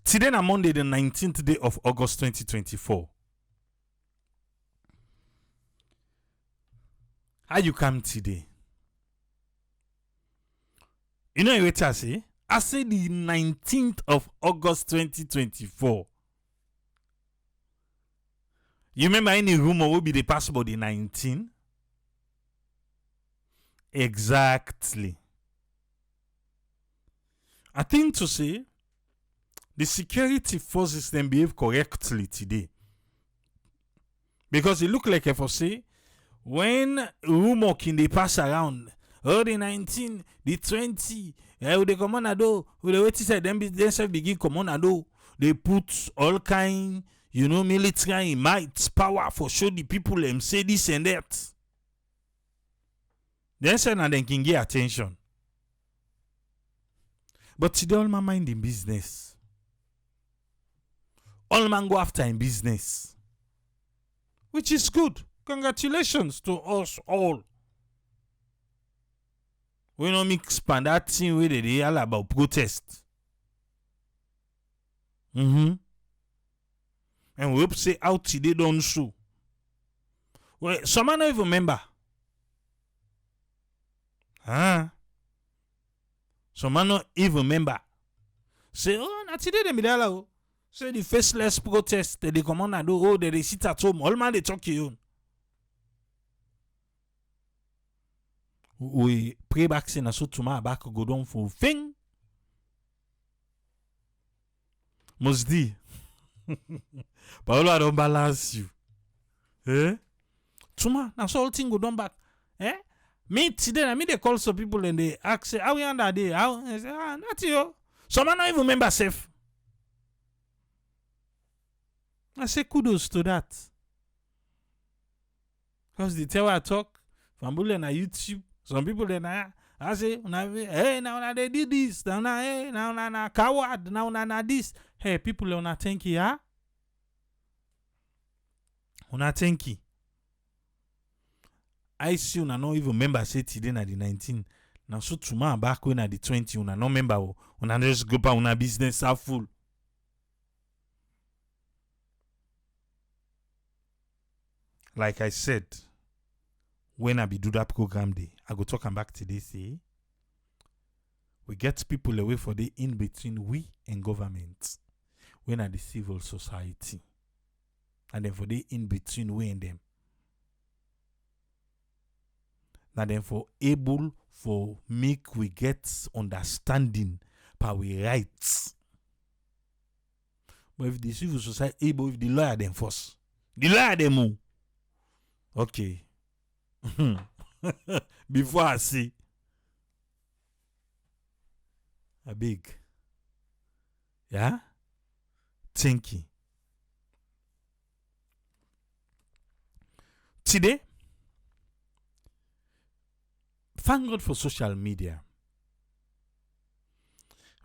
Today na Monday, the 19th day of August 2024. How you come today? You know what I say? I say the 19th of August 2024. You remember any rumor will be the passport the 19? Exactly. I think to say the security forces them behave correctly today. Because it look like if I say when rumor can they pass around, oh the 19, the 20, they come on ado, they wait say them themselves begin come on ado. They put all kind, military might, power for show the people them say this and that. Then say na them can get attention. But today all man mind in business. All man go after in business. Which is good. Congratulations to us all. We don't mix pan that thing where they all about protest. And we hope say out today don't show. Well, some man don't even remember. Some man don't even remember. Say, oh, not today they be there. Say the faceless protest that they come on and do, oh, they sit at home. All man they talk to you. We pray back saying so tomorrow back go down for thing. Must be. Paolo I don't balance you. Tomorrow now so all thing go down back. Me today I they call some people and they ask say how we on that day? How I say not you. Some man not even remember safe. I say kudos to that. Because the tell I talk from people on YouTube, some people then I say, hey, now they did this, now hey, now coward, now this. Hey, people on thank you, huh? On thank you. I see una no even remember say today na the 19. Now so tomorrow back when at the 20, una no remember, una just go pa una business are full. Like I said, when I be do that program day, I go talk and back today say we get people away for the in between we and government. When are the civil society. And then for the in between we and them. Now then for able for make we get understanding per we rights. But if the civil society able, if the lawyer them first. The lawyer them move. Okay. Before I see. A big. Yeah? Thinking. Today, thank God for social media.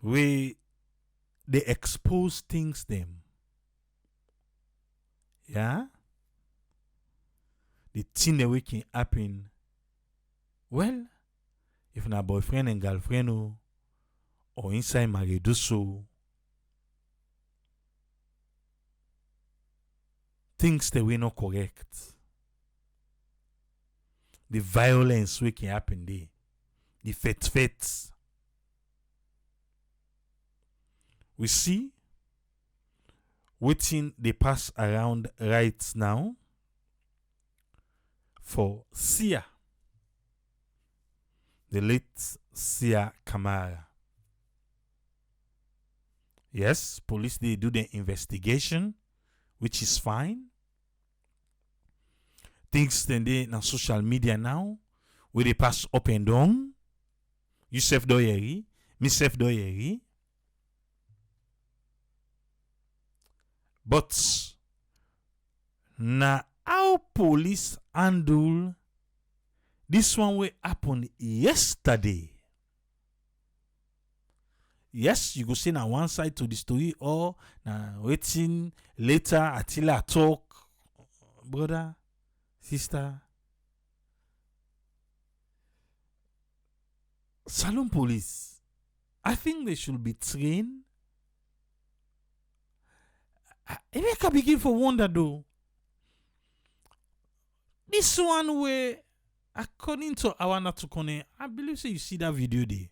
They expose things them. Yeah? The thing that we can happen. Well, if na boyfriend and girlfriend or inside married do so, things that we not correct. The violence we can happen there. The fete. We see waiting they pass around right now for Sia. The late Sia Kamara. Yes, police they do the investigation, which is fine. Things then they on social media now, where they pass up and down. You self doyeri, me self doyeri. But na how police handle this one will happen yesterday. Yes, you go say na one side to the story or na waiting later until I talk. Brother, sister. Salon police. I think they should be trained I make a begin for wonder though. This one way, according to Awana Tukone, I believe so you see that video there.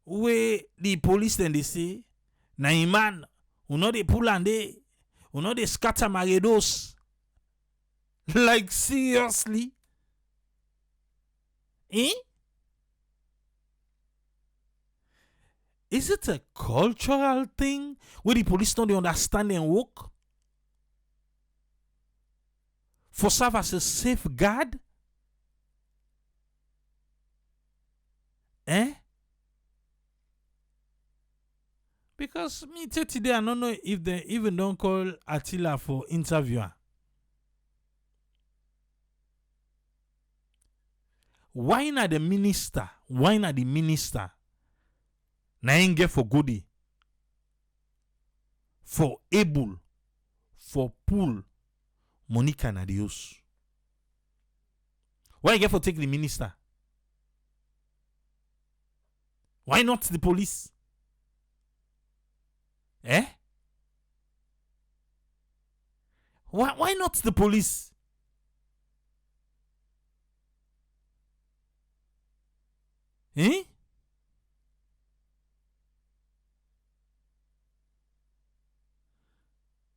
Where the police then they say, na man, who know they pull and they, who know they scatter maredos. Like seriously? Eh? Is it a cultural thing where the police don't understand and work? For serve as a safeguard? Eh? Because me today, I don't know if they even don't call Attila for interviewer. Why not the minister? Why not the minister? Na get for goodie. For able. For pull. Monica na the house. Why get for take the minister? Why not the police? Eh? Why not the police? Eh?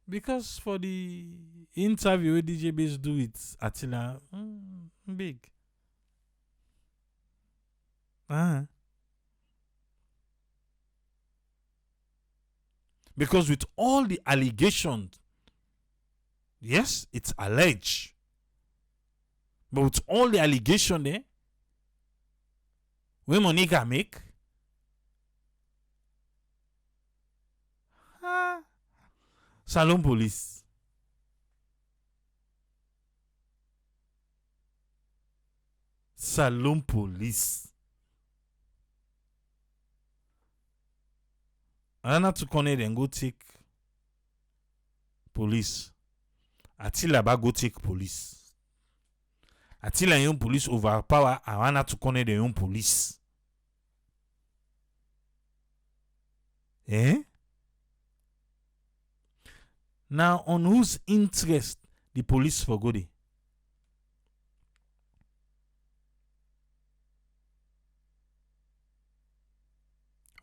Because for the interview DJ Base do it, Attila, big. Because with all the allegations, yes, it's alleged. But with all the allegations there, when Monica make, Salon police. Salon police. Anna to connect and go take police. Attila ba go take police. Attila yon police overpower Anna to connect the yon police. Eh? Now, on whose interest the police for goody?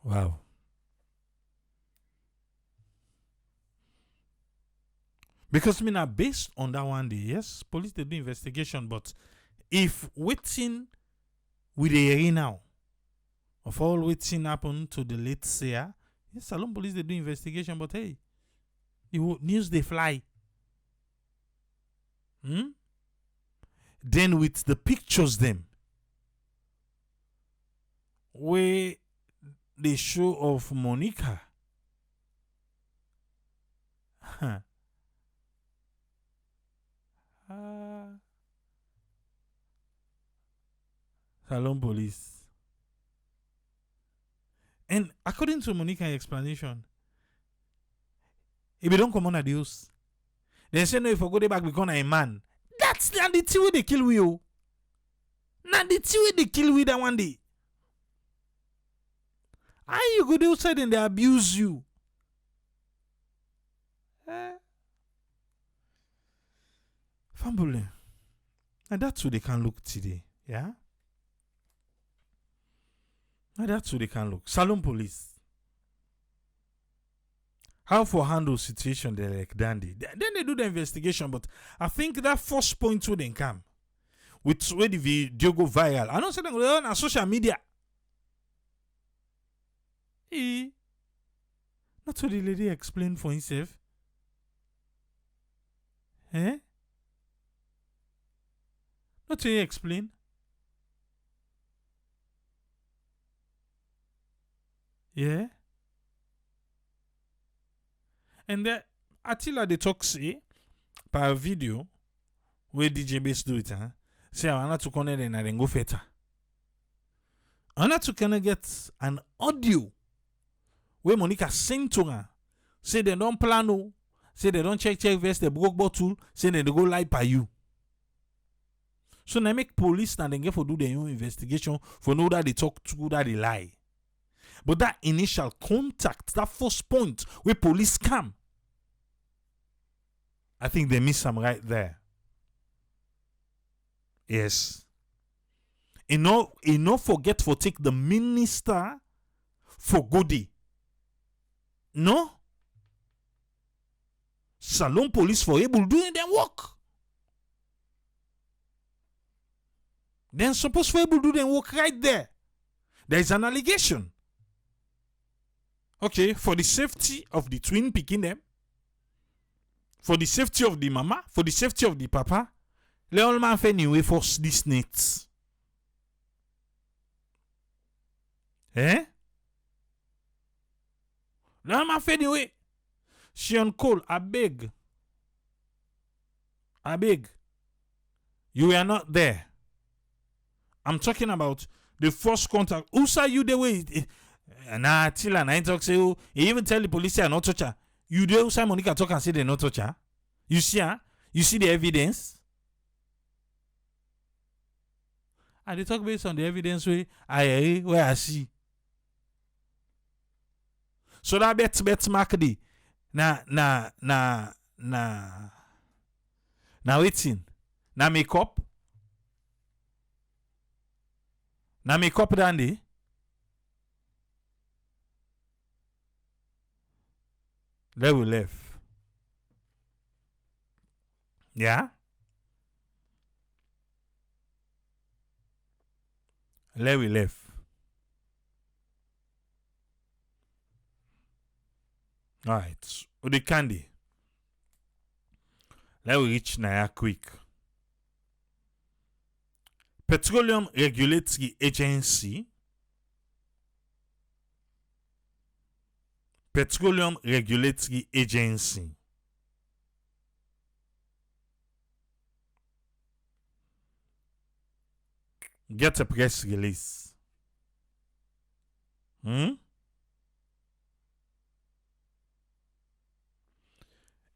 Wow. Because me now based on that one day, yes, police they do investigation, but if waiting with the area now, of all waiting happened to the late Sia, yes, Salon police they do investigation, but hey, the news they fly. Then with the pictures them, where they show of Monica. Salon police. And according to Monica's explanation, if you don't come on at the house, they say no, if I go there back become a man. That's the thing way they kill you. Now the thing way they kill you that one day. How you go there outside and they abuse you? Family. And that's what they can look today. Yeah? And that's what they can look. Salon police. How for handle situation they like dandy. Then they do the investigation, but I think that first point where they come with where the video go viral. I don't say them on social media. Not what the lady explained for himself. Eh? Not what he explain. Yeah. And then Attila they talk say per video where DJ Base do it, say I want to connect and then go feta. I want to kind of get an audio where Monica sing to her, say they don't plan no, say they don't check vest the broke bottle, say they go lie by you. So they make police and then get for do their own investigation for know that they talk to that they lie. But that initial contact, that first point where police come, I think they miss some right there. Yes. You no forget for take the minister for goodie. No? Salon police for able doing their work. Then suppose for able do their work right there. There is an allegation. Okay, for the safety of the twin picking them, for the safety of the mama, for the safety of the papa, Leone man fait anyway for this net. Eh? Leone man fait anyway. She on call, I beg. You were not there. I'm talking about the first contact. Who saw you the way? Nah, till and I talk say you even tell the police they are not touch her. You do say Monica talk and say they not touch her. You see her? You see the evidence? And they talk based on the evidence where I see. So that bet mark the na waiting. Na makeup. Na makeup dandy. Let we left. Yeah? Let we left. Alright. With the candy. Let we reach Naya quick. Petroleum Regulatory Agency. Petroleum Regulatory Agency. Get a press release.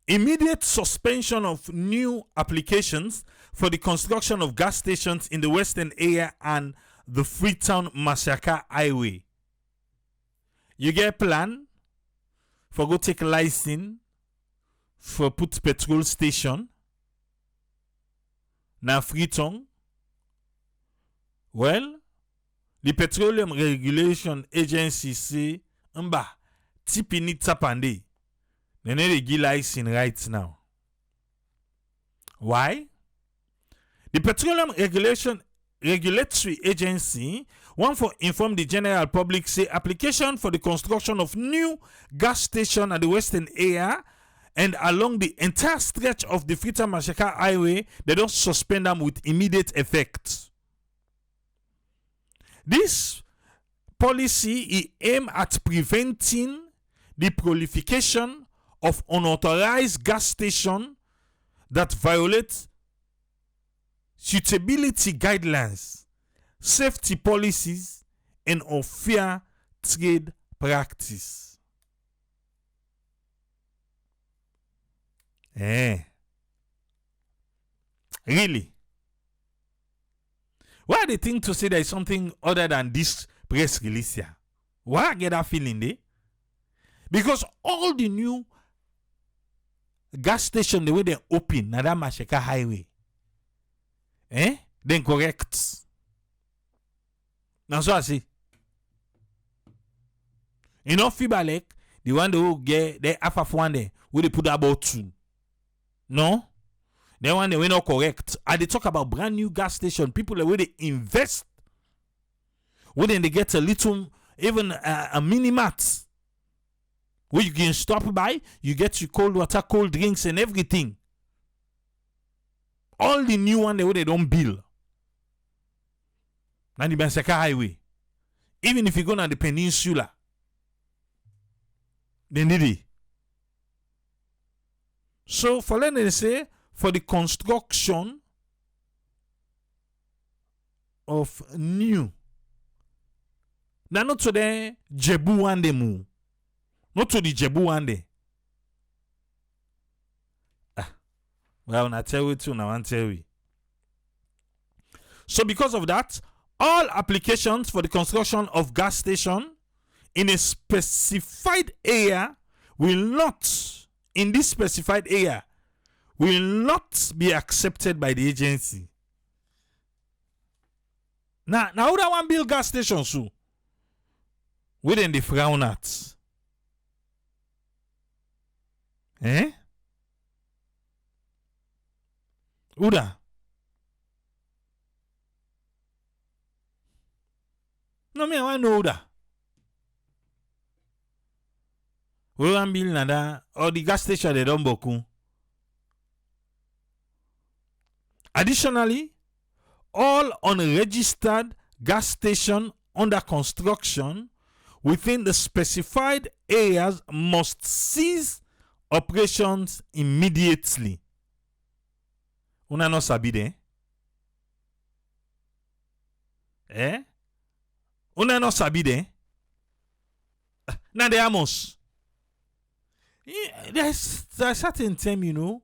Immediate suspension of new applications for the construction of gas stations in the western area and the Freetown Masaka Highway. You get a plan for go take license for put petrol station na Freetown. Well, the Petroleum Regulation Agency say, tipini tapande. They need to give license right now. Why? The Petroleum Regulatory Agency want to inform the general public say application for the construction of new gas station at the western area and along the entire stretch of the Freetown Masaka Highway, they don't suspend them with immediate effect. This policy aims at preventing the proliferation of unauthorized gas stations that violate suitability guidelines, safety policies, and unfair trade practice. Really? Why they think to say there is something other than this press release here? Why I get that feeling there? Because all the new gas station the way they open na that Masheka Highway, then correct. Now so I see. You know Fibalek, the one who get the half of one there, where they put about two. No? They one they were not correct. And they talk about brand new gas station. People the way they invest. When they get a little, even a mini mart where you can stop by, you get your cold water, cold drinks, and everything. All the new one the way they don't build. And the Bansaka Highway. Even if you go on the peninsula, they need it. So for them they say, for the construction of new. Now not to the Jebu one de mu. Not to the Jebu one day. Well, I tell you too, now I tell you. So because of that, all applications for the construction of gas station in a specified area will not be accepted by the agency. Now who that one build gas stations so? Within the frown at. Who that? No, me, I want to know who that. We want build nada or the gas station they don't boku. Additionally, all unregistered gas stations under construction within the specified areas must cease operations immediately. Una no sabi de? Una no sabi de? Na de amos. There's a certain time, you know,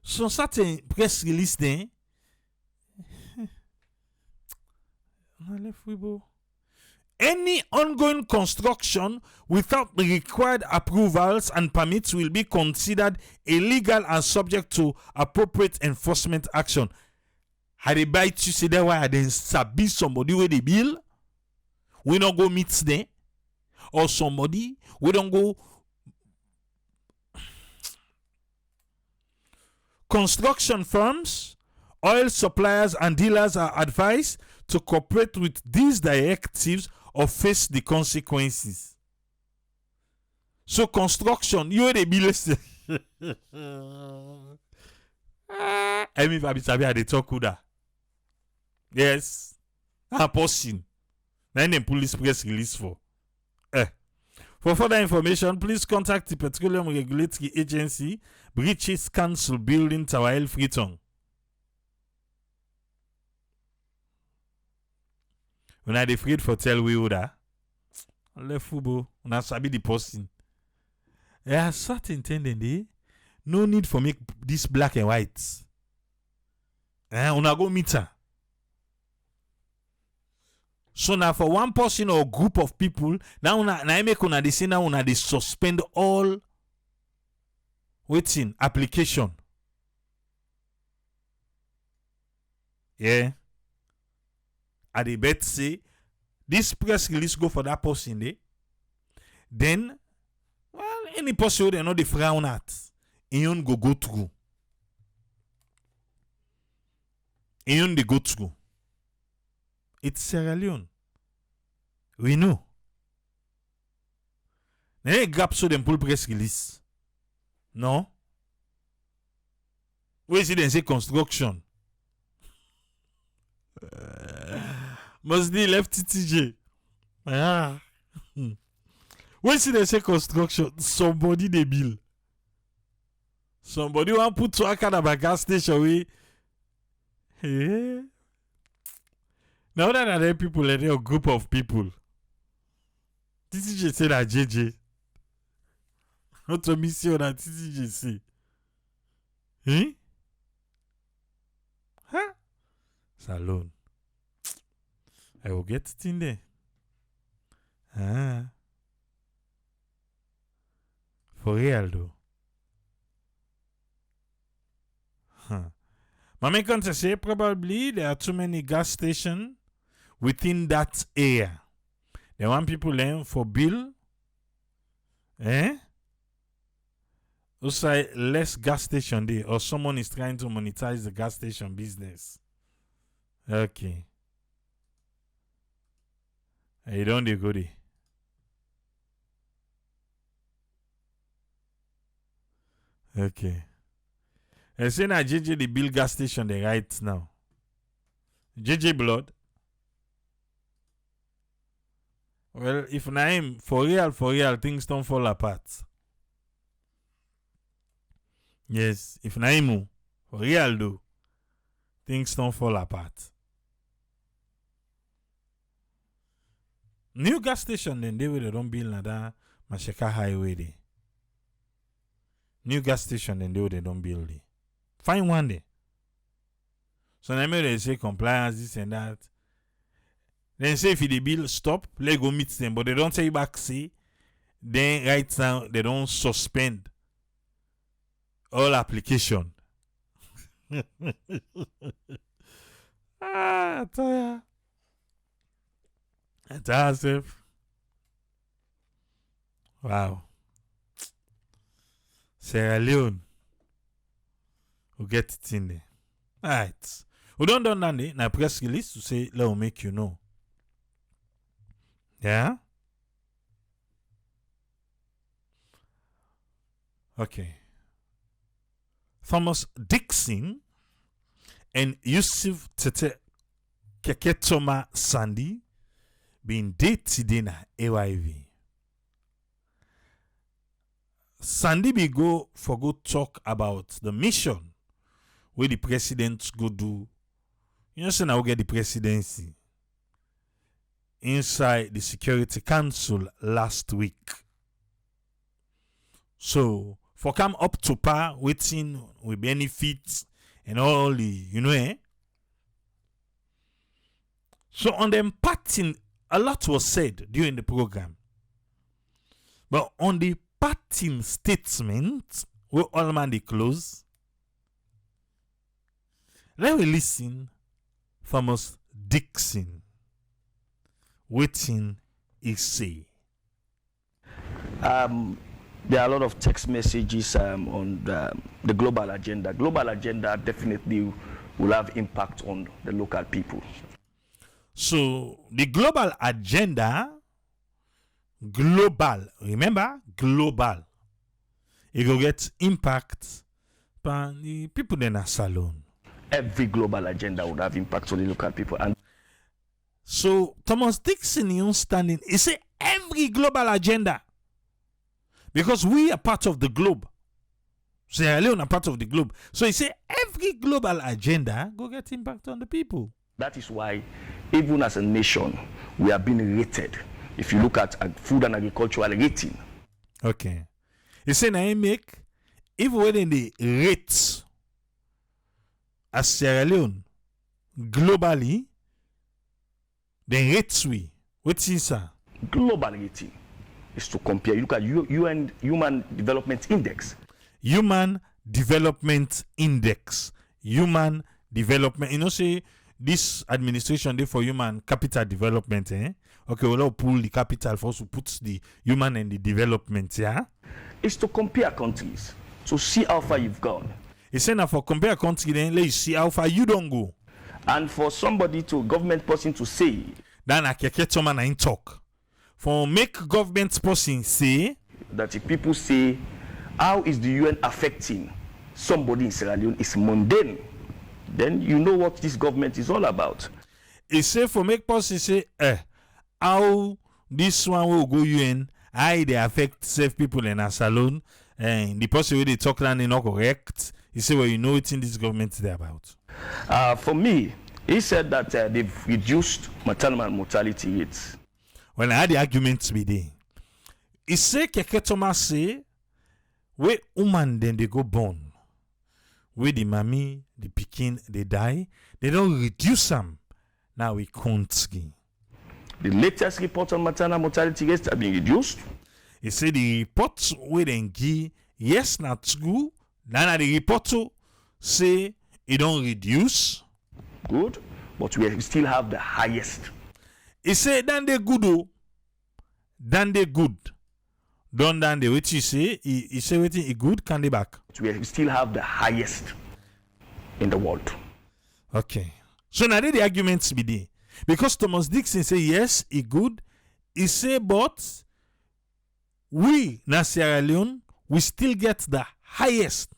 some certain press release there. Any ongoing construction without the required approvals and permits will be considered illegal and subject to appropriate enforcement action. Had they bite you say that why I didn't sabi somebody with the bill? We don't go meet them. Or somebody, we don't go. Construction firms, oil suppliers, and dealers are advised to cooperate with these directives or face the consequences. So construction, you the bill. I mean, if I they talk with that. Yes, I'm posting. Then the police press release for. For further information, please contact the Petroleum Regulatory Agency, British Council Building, Tower Hill, Freetown. When I afraid for tell we woulda, left football. When I sabi the posting, there are certain things no need for make this black and white. Una go meet her. So now for one person or group of people, now I make una they say now they suspend all waiting application. Yeah. I dey bet say this press release go for that person there. Then any person they know the frown at, you go through. You they go through. It's Sierra Leone. We know. Then gap so them pull press release. No. We see them say construction. Must be left TTJ. We see them say construction. Somebody they bill. Somebody want put to a kind of a gas station we. Hey. Now that are there people, like a group of people. TTJ say that JJ. Not a mission that TTJ say. Huh? Salon. I will get it in there. For real though. My main country say probably there are too many gas stations within that area. They want people learn for bill. Also, less gas station there, or someone is trying to monetize the gas station business. Okay. You don't go there. Okay. I say na JJ the bill gas station they right now. JJ blood. Well, if Naim for real, things don't fall apart. Yes, if Naimu for real though, things don't fall apart. New gas station then they don't build nada Masheka Highway there. New gas station then they don't build it. Find one day. So now they say compliance, this and that. Then say if the bill stop, let go meet them. But they don't tell you back, say, then right now they don't suspend all application. I tell myself. Wow. Sierra Leone. We'll get it in there. Alright. We don't done that. Now press release to say, let me make you know. Yeah? Okay. Thomas Dixon and Yusuf Tete Keketoma Sandy being dated in AYV. Sandy be go talk about the mission where the president go do. You know, say now we get the presidency inside the Security Council last week. So for come up to par, waiting with benefits and all the, So on the parting, a lot was said during the program. But on the parting statement, where all man they close, let me listen Thomas Dixon. Waiting is say. There are a lot of text messages on the global agenda. Global agenda definitely will have impact on the local people. So the global agenda, remember, global, it will get impact on the people in a salon. Every global agenda would have impact on the local people. And so Thomas Dixon, you understanding, he say every global agenda. Because we are part of the globe. Sierra Leone are part of the globe. So he say every global agenda go get impact on the people. That is why, even as a nation, we are being rated. If you look at food and agricultural rating. Okay. He say now he make, even when they rate as Sierra Leone globally, then rates we. What is that? Global rating is to compare. You look at UN Human Development Index. Human Development Index. Human Development. You know, say this administration there for human capital development. Okay, we'll pull the capital for us to put the human and the development. Yeah. It's to compare countries to see how far you've gone. He said now for compare country, then let you see how far you don't go. And for somebody government person to say. Then I can someone in talk. For make government person say that if people say, how is the UN affecting somebody in Sierra Leone is mundane, then you know what this government is all about. He say for make person say, how this one will go UN, how they affect safe people in a salon, and the person where they talk land is not correct. He say, well, you know what in this government is about. For me, he said that they've reduced maternal mortality rates. Well, I had the arguments with him. He say, Keke Thomas say, where woman then they go born, where the mommy, the pikin, they die, they don't reduce them. Now we can't ski. The latest report on maternal mortality rates have been reduced. He say the reports where they give, yes, not true. Now the report say it don't reduce. Good, but we still have the highest. He say, then they good, oh. Then they good. Don't then they, what you say? He say, what he good, can they back? We still have the highest in the world. Okay. So now the arguments be there. Because Thomas Dixon say, yes, he good. He say, but we, na Sierra Leone, we still get the highest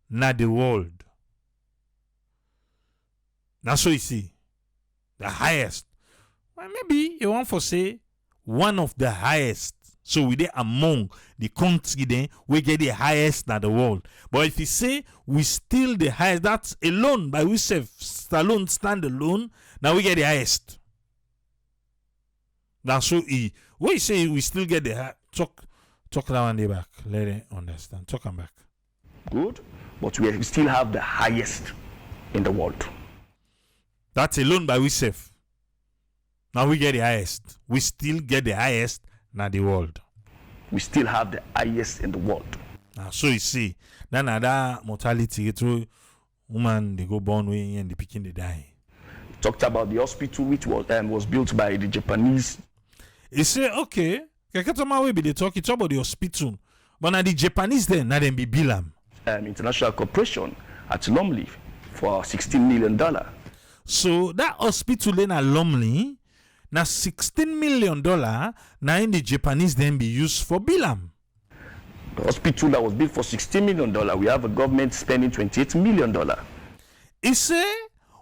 na the world. That's what you see. The highest. Well, maybe you want to say one of the highest. So we there among the country then we get the highest in the world. But if you say we still the highest, that's alone by we say alone stand alone. Now we get the highest. That's so he. What you say we still get the high. Talk that one day back. Let them understand. Talk them back. Good, but we still have the highest in the world. That's alone by we safe. Now we get the highest. We still get the highest in the world. We still have the highest in the world. So you see, then that mortality through woman they go born way and the picking they die. Talked about the hospital which was built by the Japanese. He say, okay, we be they talk about the hospital, but now the Japanese then now them be Bilam. International corporation at Lumley for $16 million. So that hospital then at Lumley, now $16 million, now in the Japanese then be used for Bilam. The hospital that was built for $16 million, we have a government spending $28 million. He say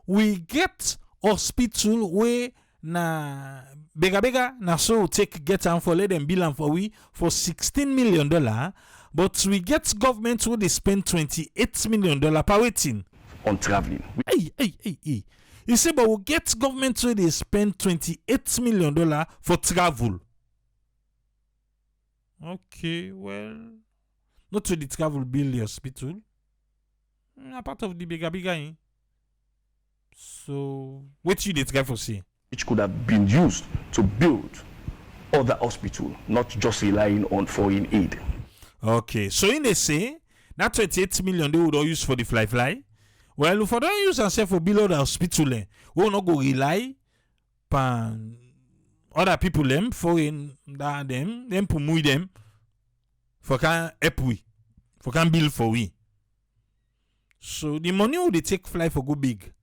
we get hospital where na bega na so take get am for let them bill am for we for $16 million, but we get government where they spend $28 million per waiting on traveling. Hey. He say but we get government where they spend $28 million for travel. Okay, well, not to the travel bill the hospital. A part of the bigger. So, what you did try for say? Which could have been used to build other hospitals, not just relying on foreign aid. Okay, so in they say that $28 million they would all use for the fly. Well, if I don't use and say for build other hospital, we will not go rely on other people them foreign them promote them for can help we for can build for we. So the money would they take fly for go big.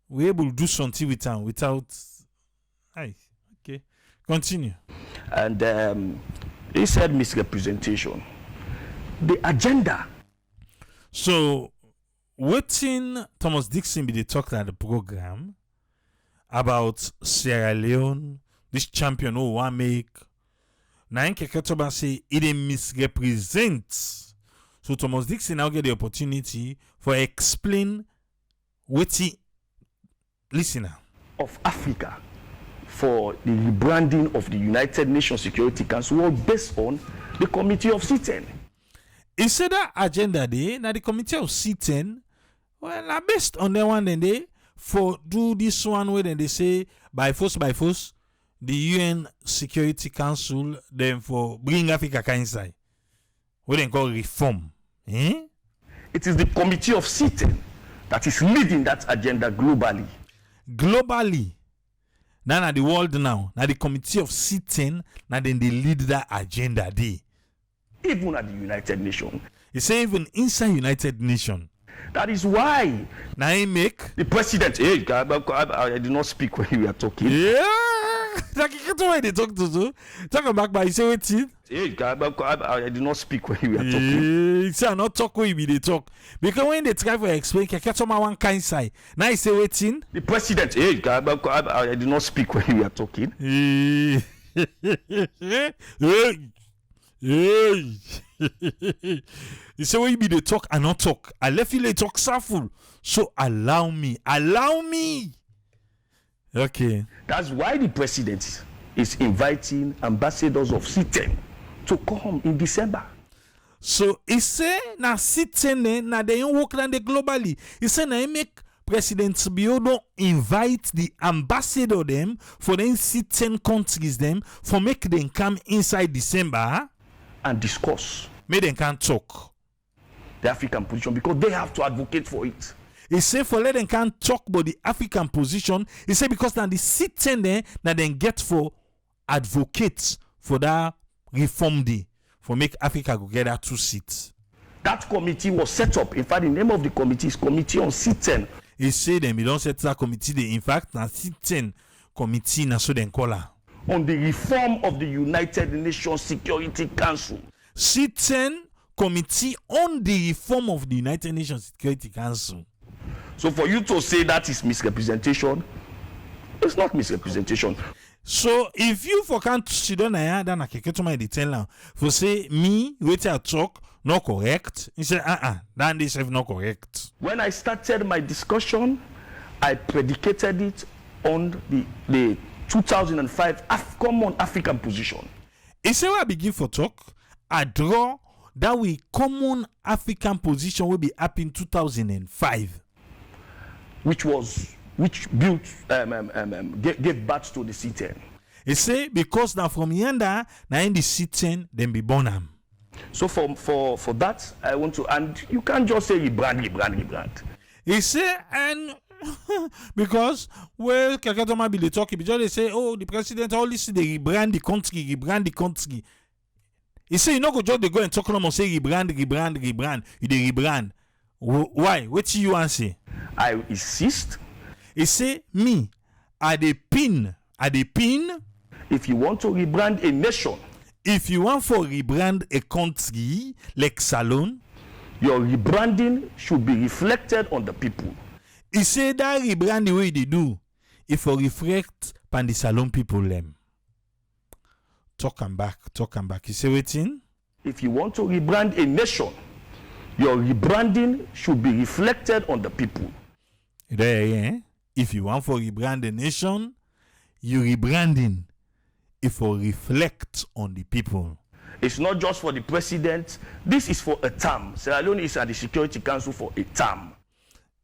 We able to do something without. Okay, continue. And he said misrepresentation. The agenda. So, waiting Thomas Dixon be they talked at the program about Sierra Leone, this champion who want make. Now in Keketoba say it misrepresents. So Thomas Dixon now get the opportunity for explain waiting. Listener of Africa for the rebranding of the United Nations Security Council was based on the Committee of C10. He said that agenda day, now the Committee of C10, well, based on that one, then they for do this one where then they say by force, the UN Security Council then for bring Africa inside. What they call reform. It is the Committee of C10 that is leading that agenda globally. Now the world now the Committee of C10 now then they lead that agenda day. Even at the United Nations. He say even inside United Nations. That is why now he make the president. Hey, I did not speak when you were talking. Yeah, like you why they talk to you. Talk back by say what it. Hey, I did not speak when you were talking. He say I not talk when they talk because when they try to explain, catch some one kind side. Now he say waiting. The president. Hey, I did not speak when you were talking. Hey. You say when you be the talk and not talk. I left you talk softful. So allow me. Okay. That's why the president is inviting ambassadors of C10 to come in December. So he say na C10 na they work on the globally. He say na he make President Biodo invite the ambassador them for them C10 countries them for make them come inside December and discuss. Make them can talk the African position because they have to advocate for it. He say for let them can talk about the African position. He say because now the C10 there that then get for advocates for that reform day for make Africa go get that 2 seats. That committee was set up. In fact, the name of the committee is Committee on C10. He say them he don't set that committee there. In fact, na C10 committee na so then call her. On the reform of the United Nations Security Council. C10 committee on the reform of the United Nations Security Council. So for you to say that is misrepresentation, it's not misrepresentation. So if you for can't sit down here, then I can get to my detail now. For say me, wait I talk, not correct. He said, then this is not correct. When I started my discussion, I predicated it on the 2005 common African position. He said, when I begin for talk, I draw that we common African position will be up in 2005. Which was which built gave birth to the C10. He say because now from yonder now in the C10 then be born am. So for that I want to, and you can't just say rebrand. He say and because well Kakatoma be the talking because they say oh the president all this they rebrand the country. He say you know go just they go and talk no say rebrand. You dey rebrand. Why? What you want say? I insist. He say me I dey pin. If you want to rebrand a nation, if you want for rebrand a country like Salon, your rebranding should be reflected on the people. He say that rebrand the way they do, if you reflect on the Salon people them. Talk and back. He say waiting. If you want to rebrand a nation, your rebranding should be reflected on the people. There, yeah. If you want for rebrand a nation, you rebranding if you reflect on the people. It's not just for the president. This is for a term. Sierra Leone is at the Security Council for a term.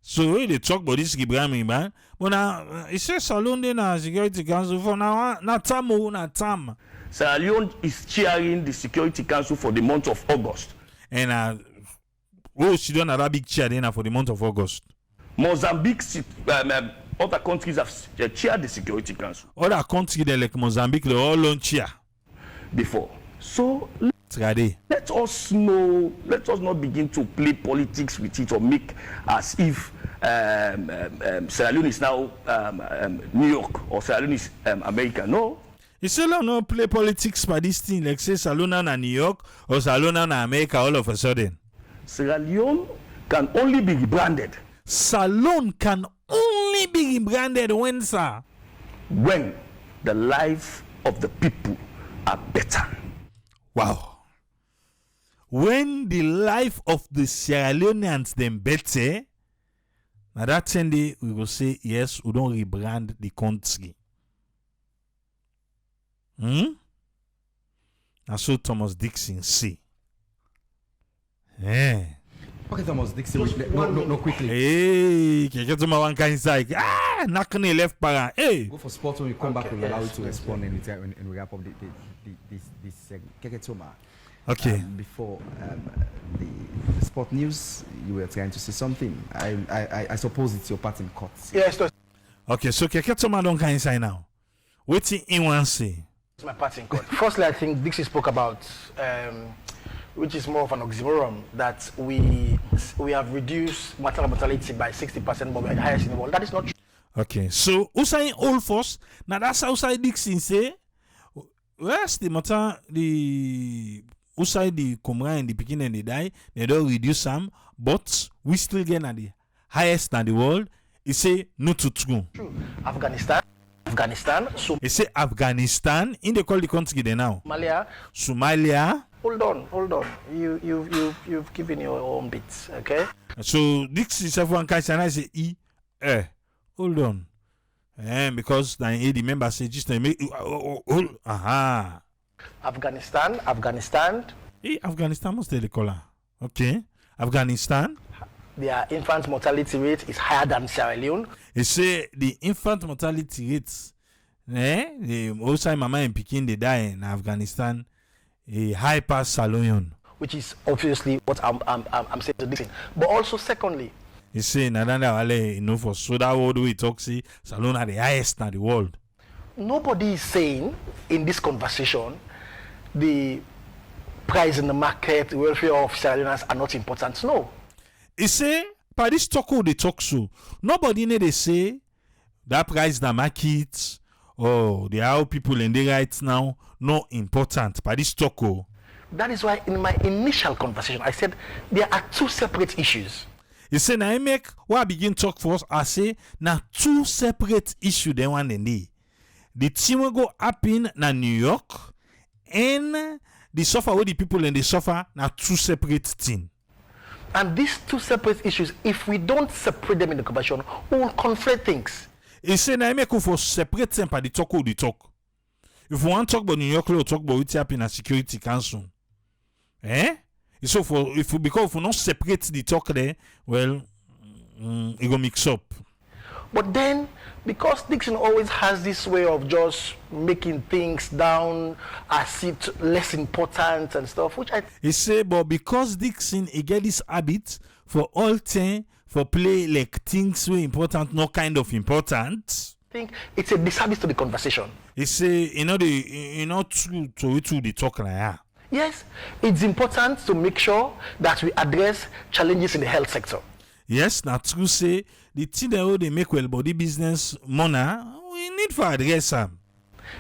So when they talk about this rebranding, but now it says Sierra Leone in the Security Council for now term. Sierra Leone is chairing the Security Council for the month of August. And she don't have a big chair then for the month of August. Mozambique, other countries have chaired the Security Council. Other countries like Mozambique, they all on chair before. So let us not begin to play politics with it or make as if Sierra Leone is now New York or Sierra Leone is America. No. You still not play politics by this thing like say Sierra Leone na New York or Sierra Leone na America all of a sudden. Sierra Leone can only be rebranded. Sierra Leone can only be rebranded when, sir? When the life of the people are better. Wow. When the life of the Sierra Leoneans them better, now that Sunday we will say yes, we don't rebrand the country. That's what Thomas Dixon say. Yeah. Okay, Thomas Dixon, no, quickly. Hey, get to my one kind side. Knocking the left para. Hey. Go for sports when we come back. We'll allow you to respond anytime when we wrap up this segment. Okay. Before the sport news, you were trying to say something. I suppose it's your part in court. Yes. Okay, so Keketoma don't kind side now. What's in one say? It's my part in court. Firstly, I think Dixie spoke about. Which is more of an oxymoron, that we have reduced maternal mortality by 60%, but we are the highest in the world. That is not true. Okay, so Usain all first. Now that's how Usain Dixon say. Where's the matter? The Usain the Kumra and the Pekin and they die. They don't reduce some, but we still get at the highest in the world. He say no to true. Afghanistan. So he say Afghanistan. In the call the country there now. Somalia. Hold on. You've given your own bits, okay? So this is everyone can say hold on. Because the member say just make Afghanistan. Afghanistan must tell the caller. Okay. Afghanistan. Their infant mortality rate is higher than Sierra Leone. They say the infant mortality rates, the also mama and Pekin they die in Afghanistan. A high pass Sierra Leone, which is obviously what I'm saying to this. But also, secondly, he say for so that world we talk see Sierra Leone are the highest in the world. Nobody is saying in this conversation the price in the market, the welfare of Sierra Leoneans are not important. No. He say by this talk they talk so. Nobody need to say that price in the market or the how people in the right now. No important by this talk. That is why in my initial conversation I said there are two separate issues. You say now I make what I begin talk for us. I say now two separate issues. Then one and the team will go up in New York and the suffer with the people and the suffer now two separate things. And these two separate issues, if we don't separate them in the conversation, we will conflate things. You say now I make for separate them by the talk or the talk. If we want to talk about New York, we'll talk about what's happening at Security Council. So because if we not separate the talk there, well, it will mix up. But then, because Dixon always has this way of just making things down as it less important and stuff, which I he say, but because Dixon he get this habit for all thing for play like things were important, not kind of important. think it's a disservice to the conversation. He say, true to the talk like that. Yes, it's important to make sure that we address challenges in the health sector. Yes, now true say the thing that they make well body business money, we need for address them.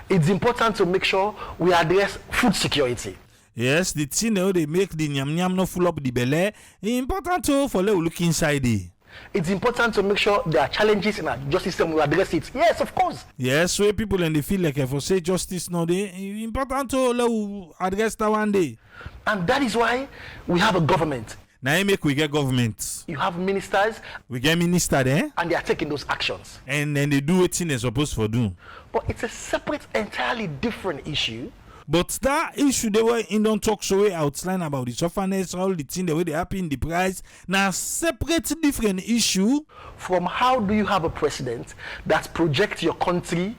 It's important to make sure we address food security. Yes, the thing that they make the nyam no full up the belly, important to for look inside it. It's important to make sure there are challenges in our justice system, we address it. Yes, of course. Yes, so people in the feel like if I say justice no day, important to address that one day. And that is why we have a government. Now you make we get government. You have ministers. We get minister there. And they are taking those actions. And then they do what they're supposed to do. But it's a separate, entirely different issue. But that issue they were in don't talk so way outline about the sufferness, all the things the way they happen in the price. Now separate different issue. From how do you have a president that projects your country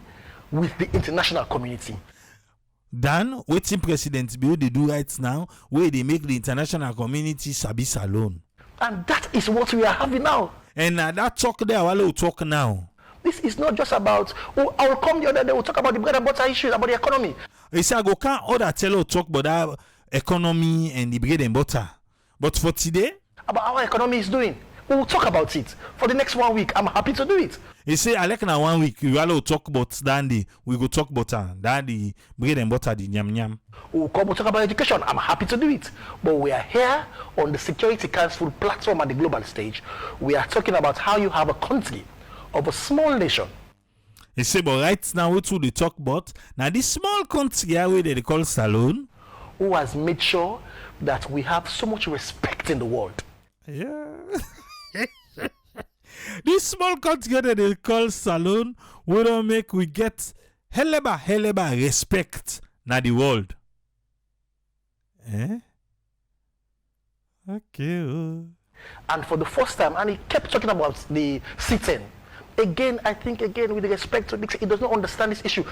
with the international community? Then waiting president bill they do right now where they make the international community sabi alone. And that is what we are having now. And that talk there will talk now. This is not just about, I will come the other day, we'll talk about the bread and butter issues, about the economy. He said, I go can't other tell you talk about that economy and the bread and butter. But for today, about how our economy is doing, we will talk about it. For the next 1 week, I'm happy to do it. He say, I like now 1 week, we will talk about dandy, we go talk about that the bread and butter, the nyam nyam. We'll talk about education, I'm happy to do it. But we are here on the Security Council platform at the global stage. We are talking about how you have a country of a small nation. He say, but right now, what do they talk about? Now, this small country where they call Salone, who has made sure that we have so much respect in the world. Yeah. This small country that they call Salone, we don't make we get heleba respect na the world. Eh? Okay. And for the first time, and he kept talking about the sit-in. Again, I think, with respect to Dixon, he does not understand this issue.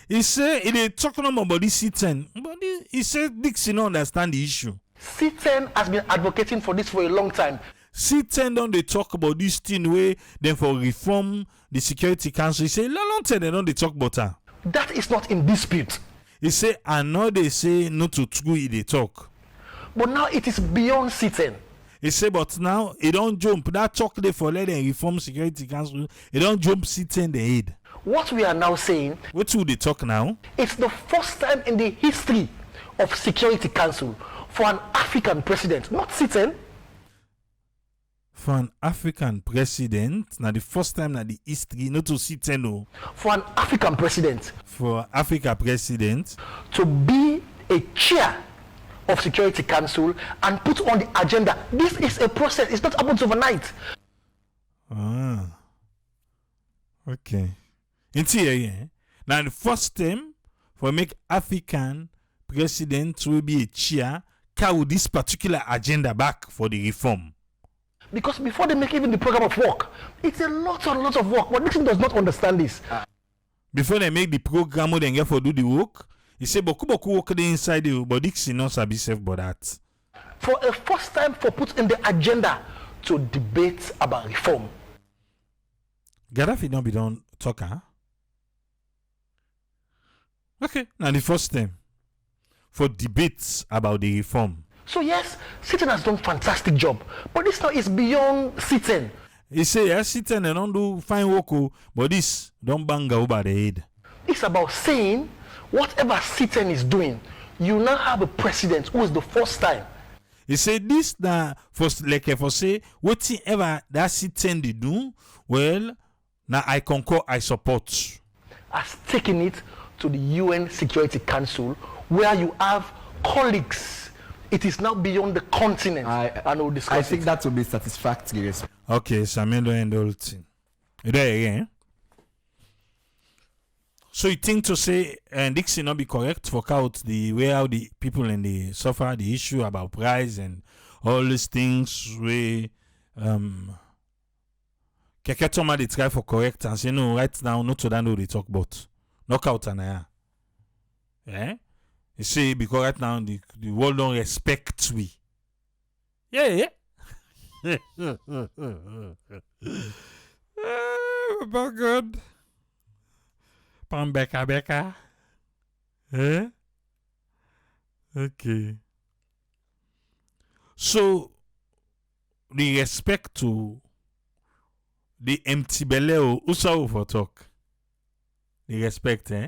He said, he talking about this sit-in, but he said Dixon don't understand the issue. Sit-in has been advocating for this for a long time. Sit-in don't they talk about this thing where then for reform the Security Council. He say, long time they don't they talk about her. That is not in dispute. He say, I know they say not to true they talk. But now it is beyond sit-in. He say, but now he don't jump. That talk they for let them reform Security Council. He don't jump sit-in the head. What we are now saying, what do they talk now? It's the first time in the history of Security Council for an African president, not sit-in. For an African president, now the first time in the history, not to sit-in, no. For an African president. For Africa president. To be a chair of Security Council and put on the agenda. This is a process. It's not happened overnight. Ah. Okay. Into here, now the first time for make African president will be a chair carry this particular agenda back for the reform. Because before they make even the program of work, it's a lot of work. But Nixon does not understand this. Before they make the program, they get for do the work. He say, boku work the inside the but Dixon not sabi self but that. For a first time for put in the agenda to debate about reform. Gaddafi don't be done talker. Huh? Okay, now the first time for debates about the reform. So yes, Sitting has done fantastic job, but this now is beyond Sitting. He say yes, Sitting and don't do fine work, but this don't bang over the head. It's about saying whatever Sitting is doing, you now have a president who is the first time. He say this now first like for say whatever that Sitting they do, well, now I concur, I support. Has taken it to the UN Security Council where you have colleagues. It is now beyond the continent. And we'll discuss I think that will be satisfactory. Okay, Samuel and the whole thing. You there again? So you think to say Dixon not be correct for out the way how the people in the suffer the issue about price and all these things we Keketoma they try for correct and say no right now not to that know they talk about knockout and yeah. You say because right now the world don't respect we. Yeah. Oh my God. Becca. Eh? Okay. So the respect to the empty belly also for talk. The respect, eh?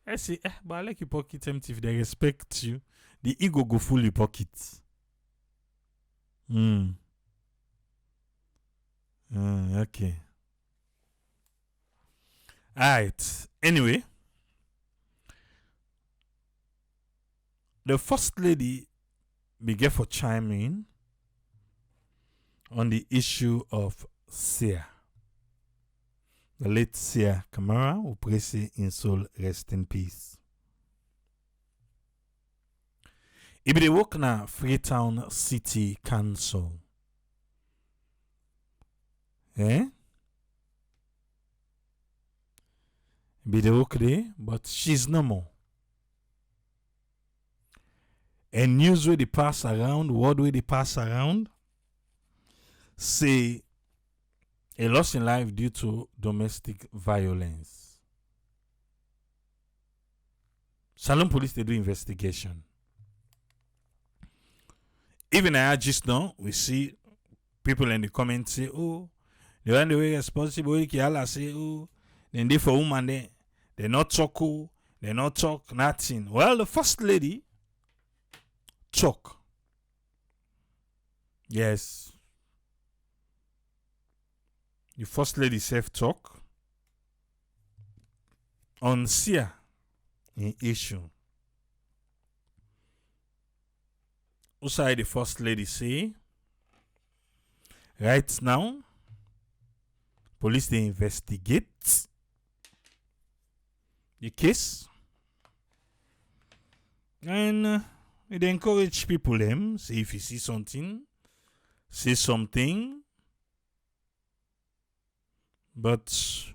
I say, but I like your pocket empty if they respect you. The ego go full your pocket. Okay. Alright. Anyway, the first lady began for chiming on the issue of Sia. The late Sia Kamara, who prays in soul, rest in peace. If they work na Freetown City Council. Eh? Be the work there, but she's no more. And news where they pass around, word where they pass around, say a loss in life due to domestic violence. Salon police, they do investigation. Even I just now, we see people in the comments say, oh, the one the way responsible, say, oh, then they for woman, they not talk, oh, they not talk, nothing. Well, the first lady talk. Yes. The first lady self-talk on Sia in issue. Also, the first lady say, right now, police they investigate the case and they encourage people them say if you see something, say something. But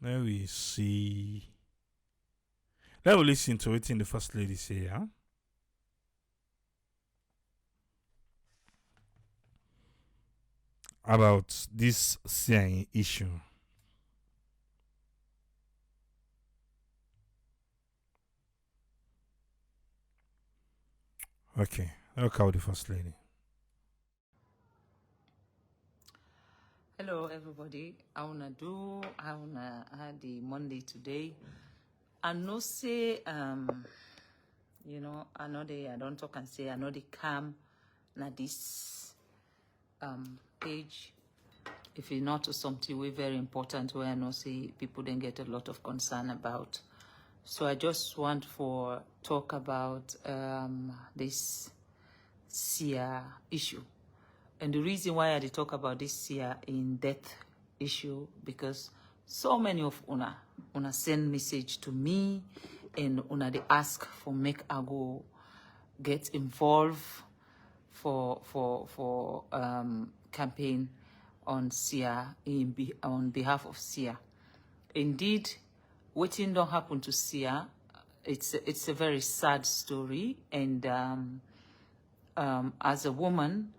let me see. Let me listen to it in the first lady say, huh? About this CIA issue. Okay, I'll call the first lady. Hello everybody, I wanna have the Monday today. I know say I know I don't talk and say I know they come na this page. If it's not something we very important where I know say people then get a lot of concern about. So I just want for talk about this Sia issue. And the reason why I talk about this here in death issue, because so many of una send message to me and una they ask for make I go get involved for campaign on Sia on behalf of Sia. Indeed, what thing don't happen to Sia, it's a very sad story, and as a woman,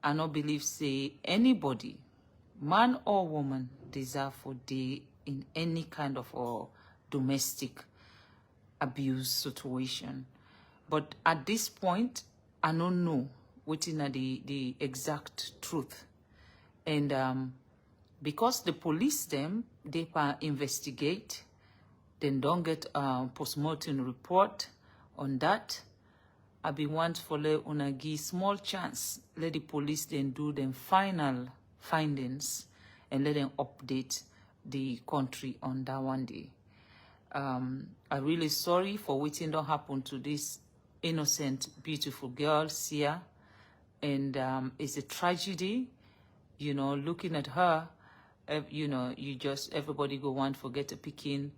I don't believe say anybody, man or woman, deserve for day in any kind of domestic abuse situation. But at this point, I don't know what is the exact truth. And because the police them, they can investigate, then don't get a post-mortem report on that. I be want for let una give small chance, let the police then do them final findings and let them update the country on that one day. I'm really sorry for what don't happen to this innocent, beautiful girl, Sia. And it's a tragedy, looking at her, you just, everybody go want forget a picking,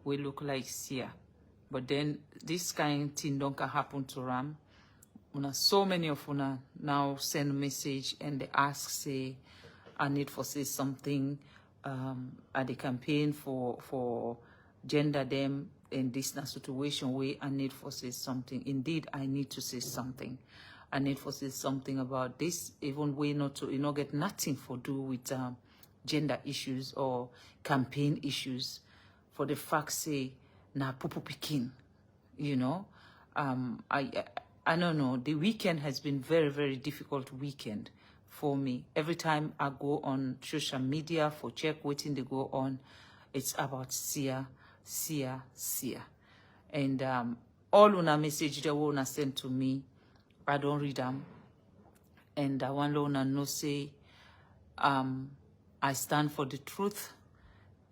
we look like Sia. But then this kind of thing don't happen to Ram. so many of una now send message and they ask, say, I need for say something at the campaign for gender them in this situation where I need for say something. Indeed, I need to say something. I need for say something about this, even we not to get nothing for do with gender issues or campaign issues. For the fact say na pupu pikin, I don't know. The weekend has been very, very difficult weekend for me. Every time I go on social media for check waiting to go on, it's about Sia. And all una message that una send to me, I don't read them. And I want una know say, I stand for the truth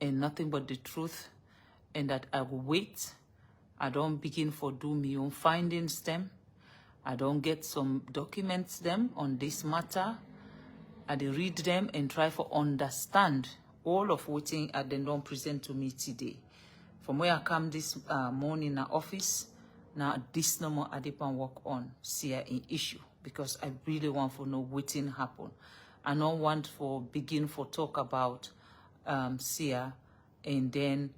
and nothing but the truth, and that I will wait. I don't begin for do me own findings them. I don't get some documents them on this matter. I read them and try to understand all of what they don't present to me today. From where I come this morning in the office, now this number I depend work on Sia in issue, because I really want to know what happen. I don't want for begin for talk about Sia and then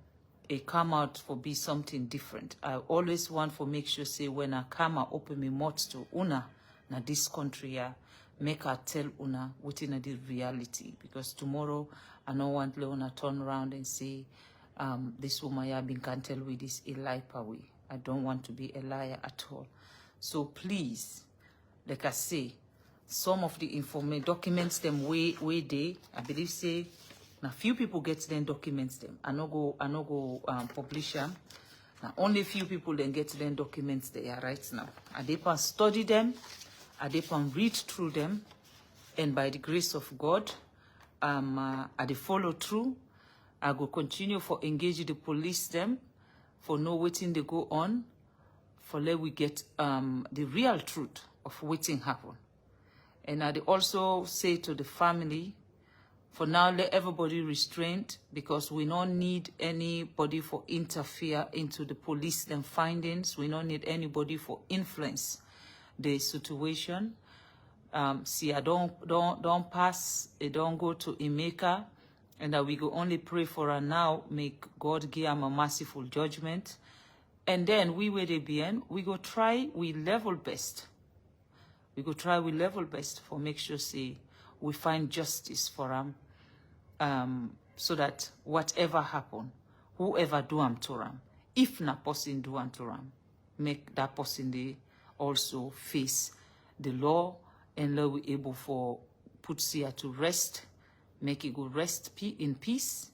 it come out for be something different. I always want for make sure say when I come I open my mouth to una na this country make her tell una within the reality, because tomorrow I don't want Leona turn around and say this woman been can tell with this a lie away. I don't want to be a liar at all. So please, like I say, some of the information documents them way they I believe say now few people get them documents them. I no go publish them. Now only few people then get them documents there right now. I can study them, I can read through them, and by the grace of God, I follow through. I go continue for engage the police them, for know waiting they go on, for let we get the real truth of waiting happen. And I also say to the family, for now, let everybody restrained, because we don't need anybody for interfere into the police them findings. We don't need anybody for influence the situation. See, I don't pass. It don't go to Emeka, and that we go only pray for her now. Make God give him a merciful judgment, and then we where they be in, we go try we level best. We go try we level best for make sure say we find justice for them, so that whatever happen, whoever do am to them, if na person do am to them, make that person they also face the law, and let we able for put Sia to rest, make it go rest in peace,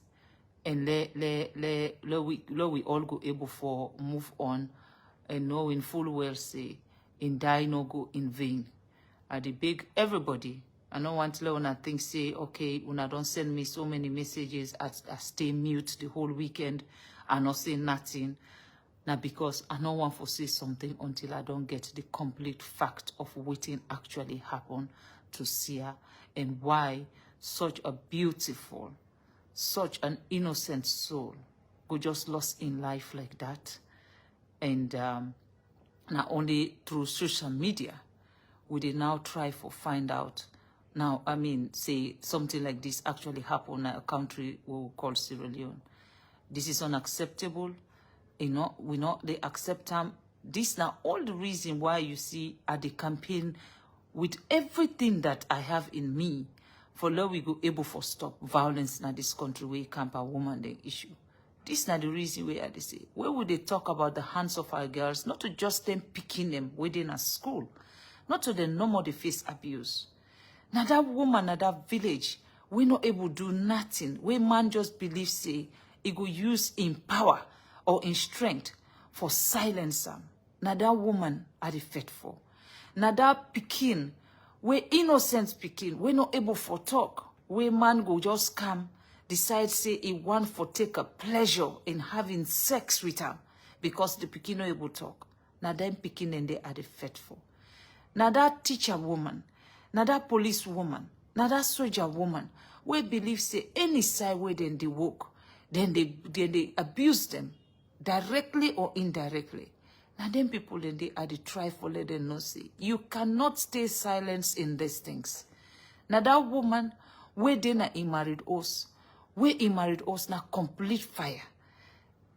and let we all go able for move on, and knowing full well say in die no go in vain. I the big everybody. I don't want to let una think say, okay, una don't send me so many messages, I stay mute the whole weekend, I not say nothing. Now because I don't want to say something until I don't get the complete fact of what actually happened to Sia, and why such a beautiful, such an innocent soul go just lost in life like that. And not only through social media, we did now try to find out. Now, I mean, say something like this actually happened in a country we call Sierra Leone. This is unacceptable. We not they accept them. This now all the reason why you see at the campaign with everything that I have in me, for law we go able for stop violence in this country where camp a woman the issue. This is not the reason where they say. Where would they talk about the hands of our girls, not to just them picking them within a school, not to the normal they face abuse. Now that woman, now that village, we not able to do nothing. Where man just believe say he go use in power or in strength for silence them. Now that woman are the faithful. Now that pikin, where innocent pikin, we not able for talk. Where man go just come, decide say he want for take a pleasure in having sex with her because the pikin not able to talk. Now them pikin and they are the faithful. Now that teacher woman, now that police woman, now that soldier woman, we believe say any side where then they walk, then they abuse them, directly or indirectly. Now them people then they are the try for let them know say you cannot stay silent in these things. Now that woman where they na he married us, where he married us na complete fire,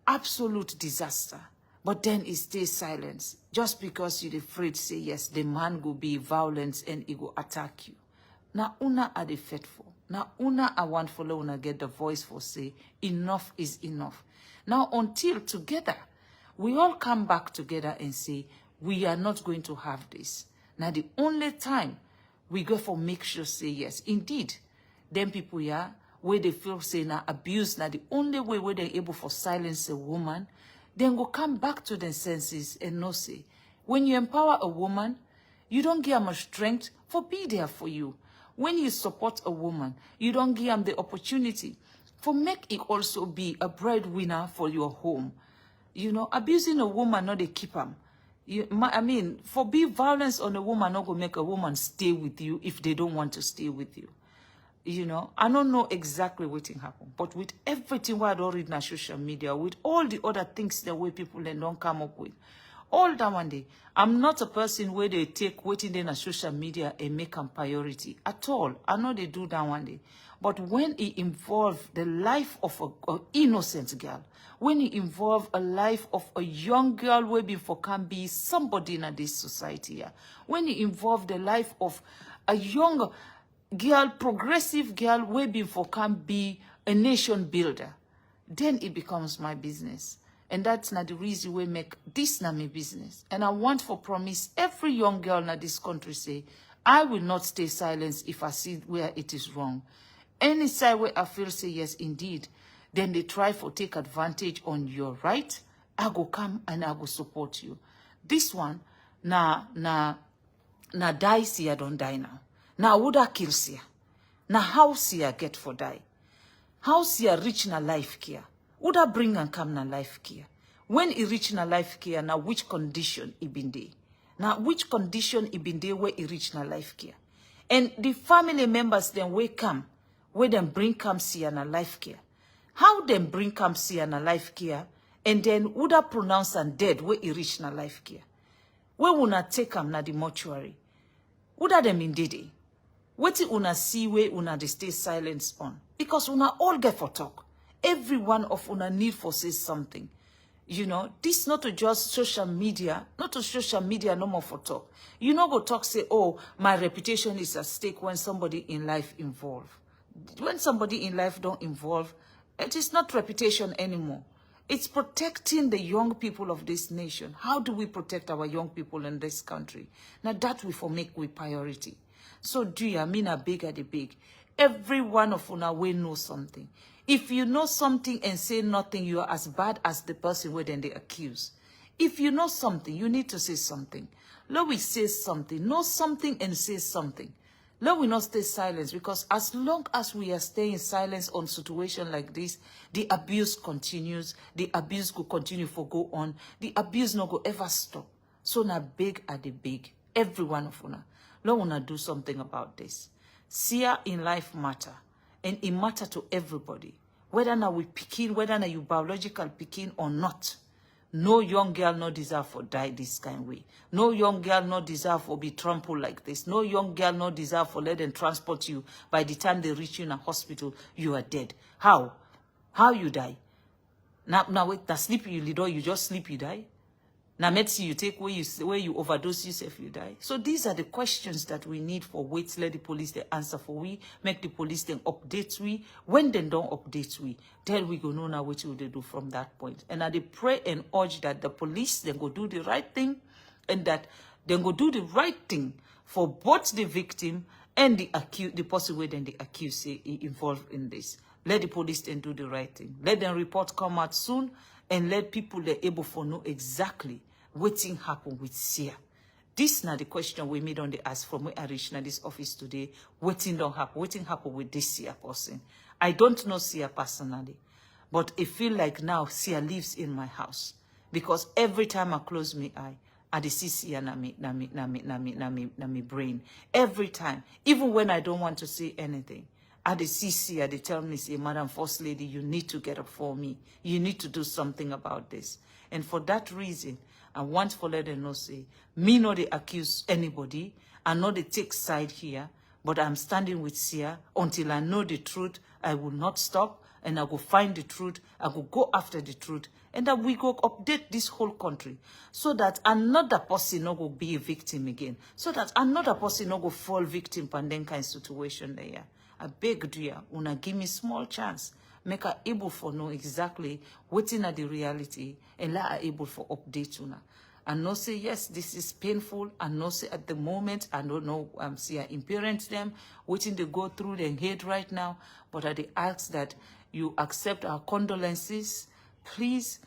absolute disaster. But then he stays silent just because you're afraid say yes, the man will be violent and he will attack you. Now una are the faithful. Now una I want for una get the voice for say enough is enough. Now until together we all come back together and say we are not going to have this. Now the only time we go for make sure say yes, indeed, them people here where they feel say now abuse now the only way where they're able for silence a woman, then go come back to their senses and know say when you empower a woman, you don't give her strength for be there for you. When you support a woman, you don't give them the opportunity for make it also be a breadwinner for your home. You know, abusing a woman, not they keep them. I mean, for be violence on a woman, not go make a woman stay with you if they don't want to stay with you. You know, I don't know exactly what happened, but with everything what I read on social media, with all the other things the way people then don't come up with, all that one day, I'm not a person where they take waiting in on social media and make them priority at all. I know they do that one day. But when it involves the life of an innocent girl, when it involves a life of a young girl where before can be somebody in this society, yeah. When it involves the life of a young girl, progressive girl where before can be a nation builder, then it becomes my business. And that's not the reason we make this not my business. And I want for promise every young girl in this country say, I will not stay silent if I see where it is wrong. Any side where I feel say yes, indeed, then they try for take advantage on your right, I go come and I go support you. This one, na die Sia don't die now. Now would I kill Sia? Now how Sia get for die? How Sia reach na life care? Would I bring and come na life care? When he reach na life care, now which condition he been there? Now which condition he been there where he reach na life care? And the family members then where come, where them bring come Sia na life care? How them bring come Sia na life care? And then would I pronounce and dead where he reach na life care? Where would I take him na the mortuary? Would I them in did what una see where una they stay silence on? Because una all get for talk. Every one of una need for say something. You know, this not to just social media, not to social media no more for talk. You know go talk say, oh, my reputation is at stake when somebody in life involved. When somebody in life don't involve, it is not reputation anymore. It's protecting the young people of this nation. How do we protect our young people in this country? Now that we for make we priority. So do you, I mean a big at the big. Every one of una will know something. If you know something and say nothing, you are as bad as the person where then they accuse. If you know something, you need to say something. Let we say something. Know something and say something. Let we not stay silent, because as long as we are staying silent on situation like this, the abuse continues. The abuse will continue for go on. The abuse no go ever stop. So na big at the big. Every one of una. Let una do something about this. Sia in life matter. And it matter to everybody. Whether now we picking, whether now you biological picking or not. No young girl no deserve for die this kind of way. No young girl no deserve for be trampled like this. No young girl no deserve for let them transport you. By the time they reach you in a hospital, you are dead. How? How you die? Now wait, that sleep you lead or you just sleep, you die? Now medicine you take where you overdose yourself, you die. So these are the questions that we need for wait, let the police they answer for we, make the police then update we. When they don't update we, then we go know now what will they do from that point. And I pray and urge that the police then go do the right thing, and that then go do the right thing for both the victim and the accused, the person where then the accused say involved in this. Let the police then do the right thing. Let them report come out soon, and let people they able for know exactly waiting happen with Sia. This now the question we made on the ask from where I reached in this office today. Waiting don't happen. Waiting happen with this Sia person. I don't know Sia personally, but I feel like now Sia lives in my house, because every time I close my eye, I see Sia na me brain. Every time, even when I don't want to say anything, At the CC, they tell me, say, Madam First Lady, you need to get up for me. You need to do something about this. And for that reason, I want to let them know, say, me not they accuse anybody, I know they take side here, but I'm standing with Sia until I know the truth. I will not stop, and I will find the truth. I will go after the truth, and that we go update this whole country so that another person no go be a victim again, so that another person no go fall victim in that kind of situation there. I beg dear, una give me small chance, make her able for know exactly what in the reality, and let her able for update una. And no say, yes, this is painful. And no say, at the moment, I don't know, see, I parent them, waiting they go through their head right now. But I ask that you accept our condolences, please.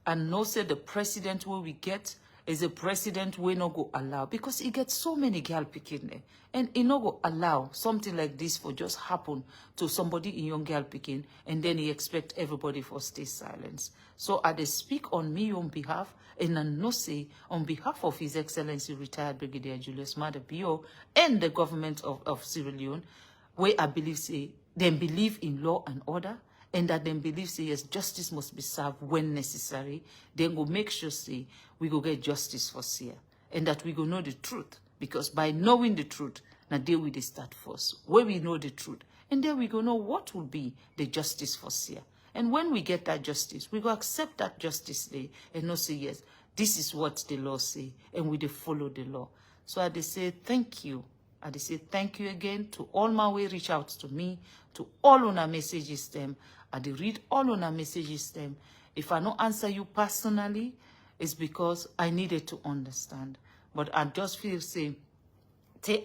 And no say the president where we get is a president we no go allow, because he gets so many girl picking there. And he no go allow something like this for just happen to somebody in young girl picking, and then he expect everybody for stay silent. So I speak on me on behalf, and I no say on behalf of His Excellency retired Brigadier Julius Maada Bio and the government of Sierra Leone, where I believe say they believe in law and order, and that them believe say yes, justice must be served when necessary. Then go make sure say we go get justice for Sia, and that we go know the truth, because by knowing the truth, now there we start first, where we know the truth, and then we go know what will be the justice for Sia. And when we get that justice, we go accept that justice there and not say yes, this is what the law say, and we follow the law. So I say thank you. I say thank you again to all my way reach out to me, to all on our messages them. I read all on our messages them. If I don't answer you personally, it's because I needed to understand. But I just feel say,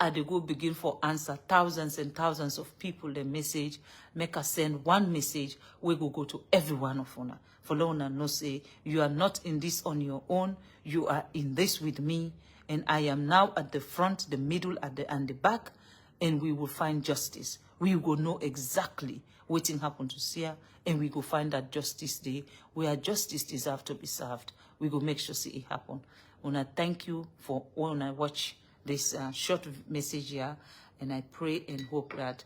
I go begin for answer thousands and thousands of people the message, make us send one message, we go to every one of una. For Lona no say, you are not in this on your own, you are in this with me, and I am now at the front, the middle, and the back, and we will find justice. We will know exactly what happened to Sia, and we go find that justice day where justice deserves to be served. We go make sure see it happen. Una thank you for when I watch this short message here, and I pray and hope that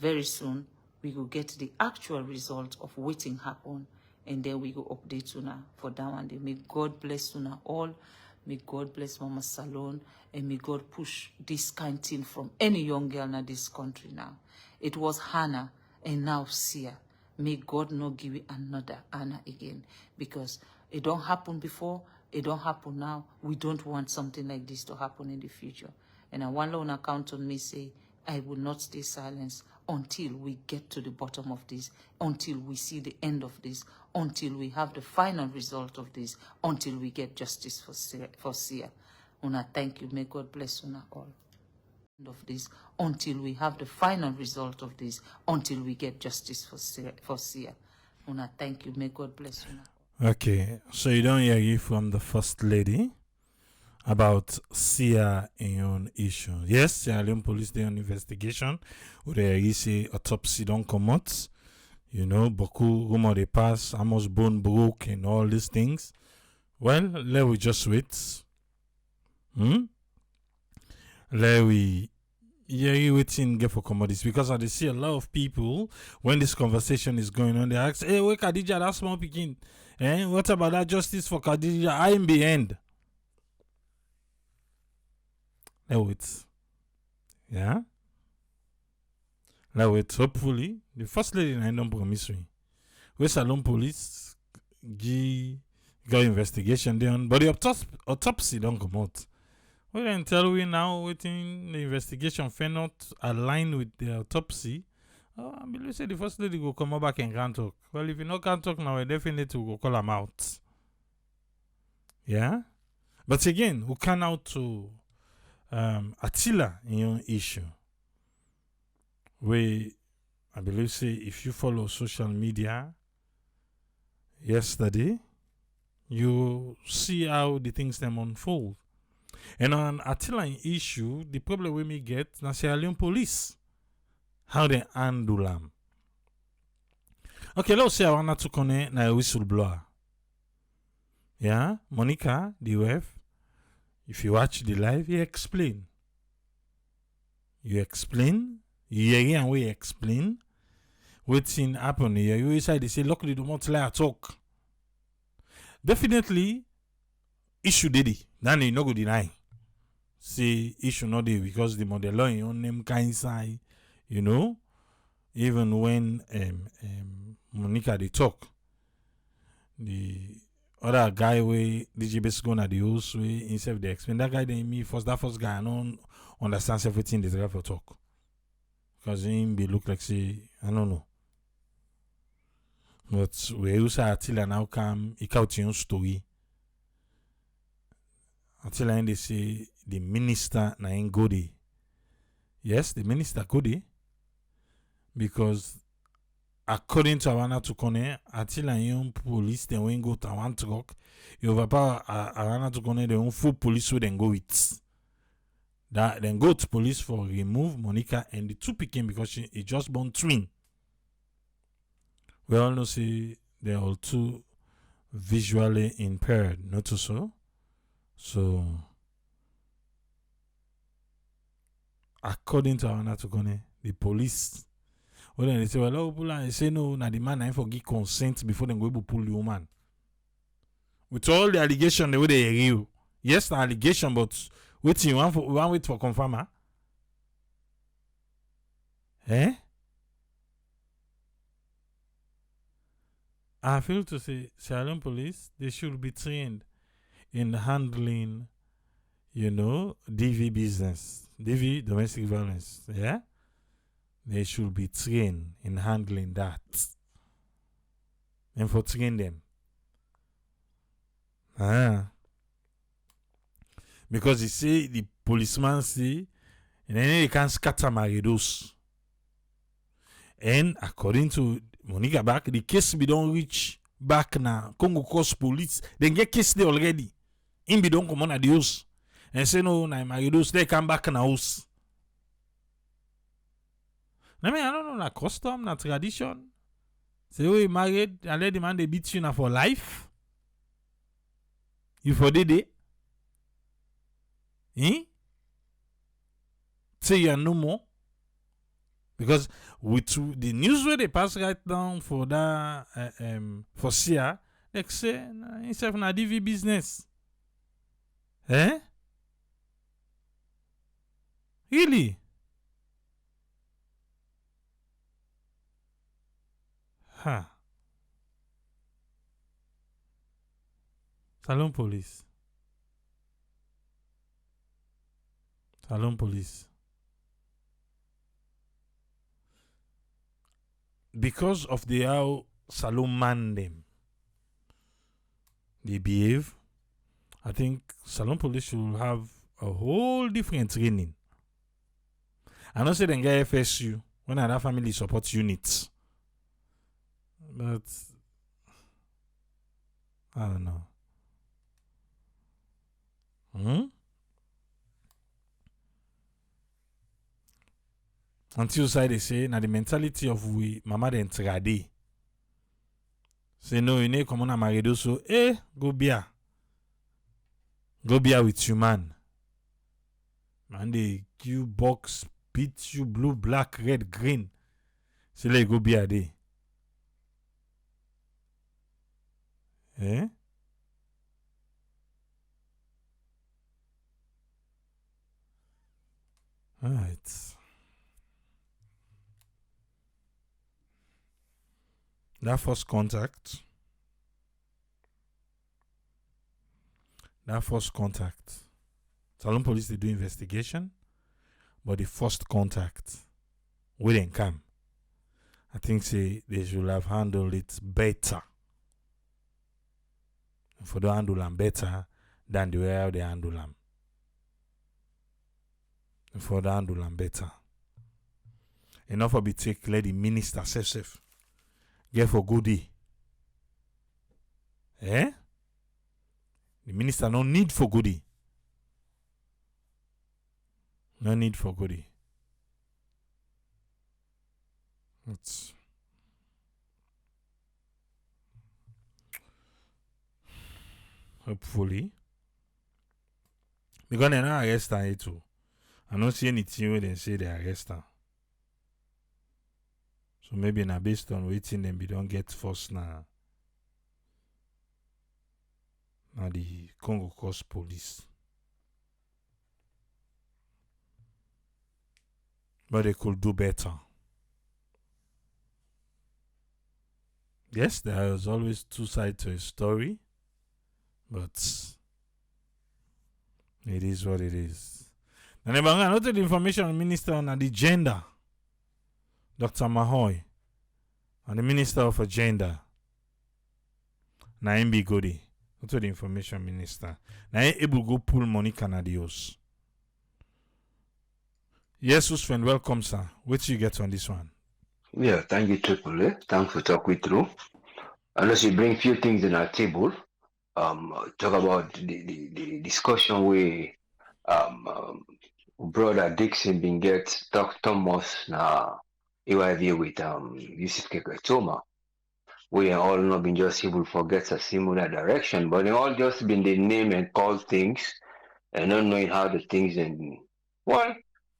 very soon we will get the actual result of waiting happen, and then we go update una for that one day. May God bless una all. May God bless Mama Salon, and may God push this kind of thing from any young girl in this country now. It was Hannah, and now Sia. May God not give it another Anna again, because it don't happen before, it don't happen now. We don't want something like this to happen in the future. And I want on account on me say, I will not stay silent until we get to the bottom of this, until we see the end of this, until we have the final result of this, until we get justice for Sia. Una thank you. May God bless una all. End of this, until we have the final result of this, until we get justice for Sia. Una thank you. May God bless una. Okay, so you don't hear you from the First Lady about Sia Eon issue. Yes, Sierra Leone police they on investigation. Where they say autopsy don't come out. You know, beaucoup rumor they pass, how much bone broke and all these things. Well, let we just wait. Let we waiting get for commodities, because I see a lot of people when this conversation is going on, they ask, hey, where Khadija, that small picking? What about that justice for Khadija? I am behind. Let wait. Yeah? Let wait. Hopefully, the First Lady I don't promise me. Where Salon police got investigation done, but the autopsy don't come out. We can tell we now waiting the investigation fair not align with the autopsy. I believe say the First Lady will come back and can't talk. Well, if you not can't talk now, we definitely will call them out. Yeah? But again, we can out to Attila in your issue. We, I believe say if you follow social media yesterday, you see how the things them unfold. And on Attila issue, the problem we may get na Sierra Leone police. How they handle them. Okay, let's say I want to connect na whistleblower. Yeah, Monica, the wife, if you watch the live, you explain. hear and we explain what's in happen here. You say they say luckily do not let talk. Definitely issue daddy. Then you no go deny. Say issue not there because the model law in on them kind side, you know. Even when Monica they talk, the other guy way DJ best going at the host way instead of the explain that guy then me first that first guy I don't understand everything the driver talk because him be look like say I don't know. But we also until now come he count your story. Until then they say the minister na in Godi. Yes, the minister Godi. Because according to Awana Tukone, until a young police they won't go to one truck, you overpower Awana Tukone, they won't full police so then go with. That then go to police for remove Monica and the two picking because she just born twin. We all know say they're all two visually impaired, not so. So according to Awana Tukone, the police well then they say well they say no na the man I for give consent before they go able pull the woman. With all the allegation the way they hear you. Yes, the allegation, but wait you want wait for confirmer. Eh? I feel to say Sierra police they should be trained in handling, you know, DV business, DV domestic violence. Yeah, they should be trained in handling that, and for train them. Because you see the policeman see, and then they can scatter maridos. And according to Monica back, the case be don't reach back now. Congo Coast police, they get case there already. In be don't come on at the house. And say no, na maridos, they come back in the house. I mean, I don't know, na custom, na tradition. Say, oh, you married, and let the man they beat you now for life. You for the eh? Say you are no more. Because with the news where they pass right now for that for Sia, they say instead na DV business. Eh? Really? Ha. Salon police. Salon police. Because of the how Salon man them, they behave, I think Salon police should have a whole different training. I know say they get FSU when other family support units. But I don't know. Until side they say now the mentality of we mama den trade. Say no, you need come on a marido so go beer. Go beer with you man. Man they give box, beat you blue, black, red, green. Say let go beer day. Eh? Alright. That first contact. Salon police they do investigation, but the first contact we didn't come. I think say they should have handled it better. If they handle them better than the way they handle them. If they handle them better. Enough of it take let the minister safe. Get for goodie. Eh? The minister no need for goodie. No need for goodie. It's hopefully. Because they not arrest her too. I don't see anything where they say they arrest her. So maybe now based on waiting them, we don't get force now. Now the Congo Coast Police. But they could do better. Yes, there is always two sides to a story, but it is what it is. And then I noted the information minister on the gender, Dr. Mahoy, and the minister of agenda, Naimbi Godi. Noted the information minister. Now able go pull money Canadios. Yes, Usman, welcome, sir. What you get on this one? Yeah, thank you, Triple A. Thanks for talking through. Unless you bring few things in our table, talk about the discussion where brother Dixon been get Dr. Thomas na AYV with Yusuf Keketoma. We are all not been just able to forget a similar direction, but they all just been the name and call things and not knowing how the things and well,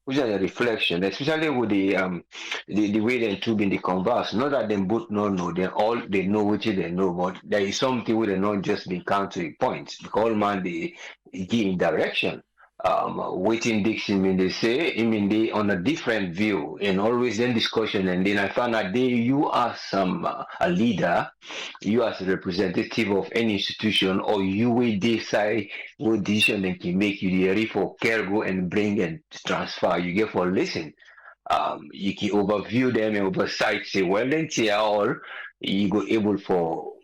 which is a reflection, especially with the way they two been the converse. Not that them both know, they know which they know, but there is something where they not just been countering points. Because all man they give direction. Waiting Dixon mean they say, I mean they on a different view and always in discussion. And then I found out you are a leader, you as a representative of any institution, or you will decide what decision they can make you ready for cargo and bring and transfer. You get for listen. You can overview them and oversight. Say, well, then all you go able for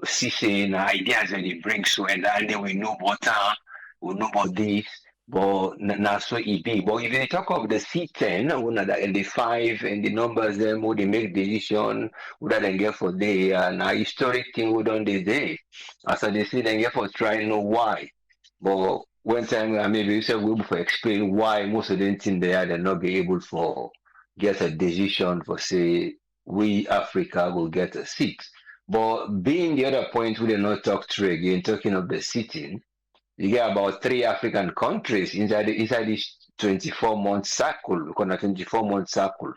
seeing ideas that they bring so and then we know better, we know about this. But not so easy. But if they talk of the C10, and the 5 and the numbers, them who they make decision, who they get for the now historic thing who done this day. As they say, they get for trying to know why. But one time maybe you said we will explain why most of them things they are not be able for get a decision for say we Africa will get a seat. But being the other point we did not talk through again, talking of the sitting. You get about 3 African countries inside this 24-month cycle. Because a 24-month cycle,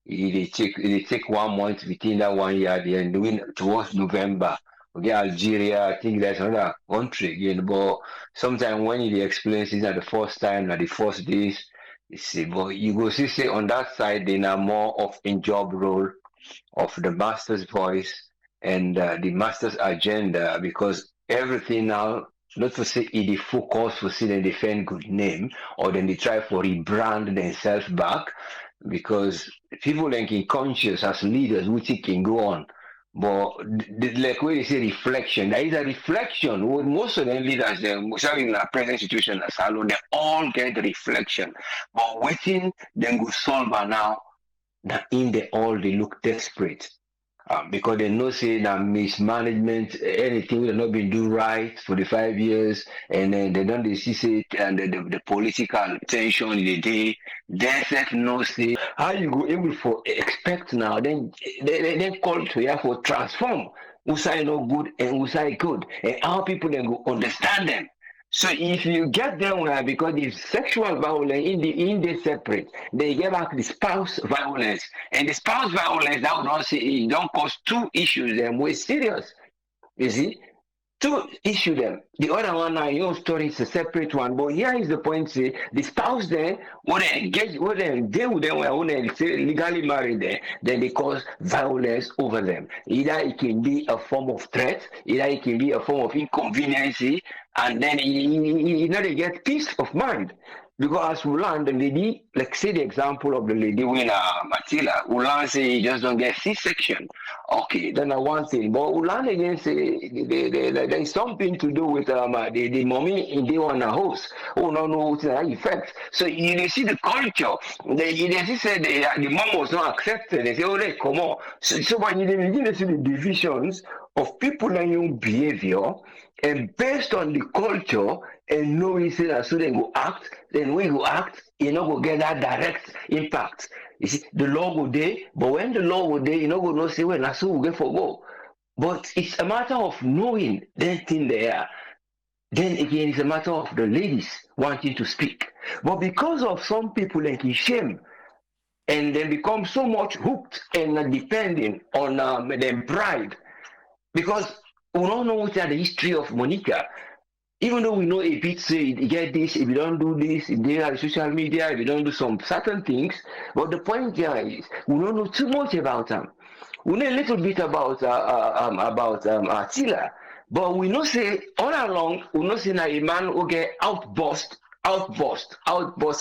they take 1 month within that 1 year, then doing towards November. We get Algeria, I think there's another country again. But sometimes when you explain things at the first time, at the first days, you see, but you go see say on that side, they are more of in job role of the master's voice and the master's agenda because everything now. Not to say it focus for see them defend good name or then they try for rebrand themselves back because people like conscious as leaders which it can go on. But like when you say reflection, there is a reflection. With most of them leaders, in the present situation as alone, they all get reflection. But waiting, then go solve now. That in they all they look desperate. Because they know say that mismanagement, anything will not been do right for the 5 years, and then they don't see say and the political tension in the day. They said no say how you go able for expect now. Then they call to you for transform. Who say no good and who say good, and how people then go understand them. So if you get them because the sexual violence in the separate, they get back the spouse violence. And the spouse violence that would not say it don't cause 2 issues them way serious. You see? 2 issue them. The other one now, your story is a separate one. But here is the point: say the spouse there, when they engage, when they deal with them, when they say legally married there, then they cause violence over them. Either it can be a form of threat, either it can be a form of inconvenience, and then you know they get peace of mind. Because as we learn, the lady, like say the example of the lady when Matila, we learn say you just don't get C-section. Okay, then I one thing. But we learn again say there is something to do with the mommy in the one house who don't know what the effect. So you see the culture. They say the mom was not accepted. They say, oh, they come on. So when you begin to see the divisions of people and your behavior, and based on the culture and knowing say that so they go act, then we go act, you know, go get that direct impact. You see, the law go there, but when the law go there, you know, go no say well, that's who we get for go. But it's a matter of knowing that thing there. Then again, it's a matter of the ladies wanting to speak. But because of some people like shame, and then become so much hooked and depending on them pride, because we don't know what are the history of Monica. Even though we know a bit, say you get this, if you don't do this, if they are social media, if you don't do some certain things, but the point here is we don't know too much about them. We know a little bit about Attila, but we know say all along we know say na a man who get outburst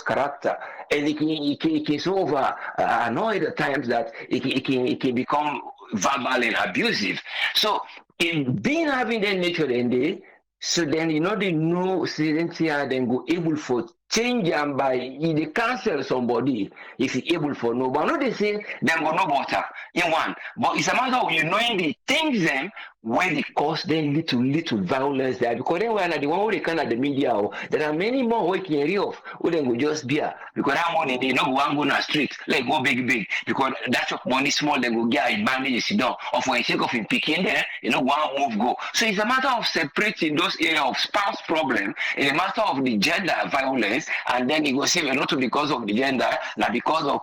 character, and he can so over annoyed at times that it can become verbal and abusive. So in being having that nature then they, so then they know Silentia then go able for change them by they cancel somebody if he able for no. But not they say them go no water in one. But it's a matter of knowing the things them when they cause them little violence there, because then when the one who they can at the media, there are many more working area of who then go just beer because that money they no go one go on the street like go big because that's of money small they go get a manage sit down or for a sake of him picking there one move go. So it's a matter of separating those areas of spouse problem in a matter of the gender violence, and then it goes even not because of the gender, not because of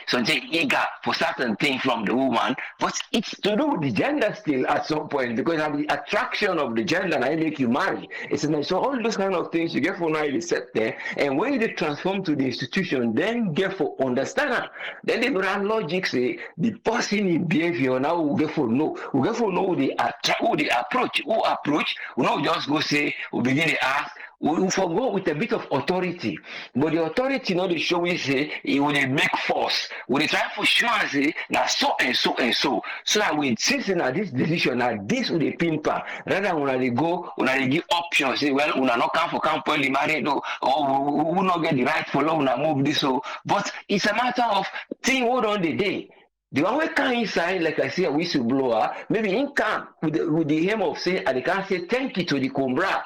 something eager for certain thing from the woman, but it's to do with the gender still at some point, because of the attraction of the gender and I make you marry. It's nice. So all those kind of things you get for now is set there, and when they transform to the institution, then get for understand. Then they run logic say the person in behavior now we get for know who they approach, we not just go say we begin to ask. We forgo with a bit of authority, but the authority not the show we say it will make force. We they try for sure say now so and so and so that we since in this decision now this will the pimper rather when they go when they give options say well we not come for camp when marry no or we not get the right for long now move this so, but it's a matter of thing hold on the day. The one we can inside, like I say, a whistleblower, maybe in camp with the aim of saying, and they can say thank you to the Kumbra.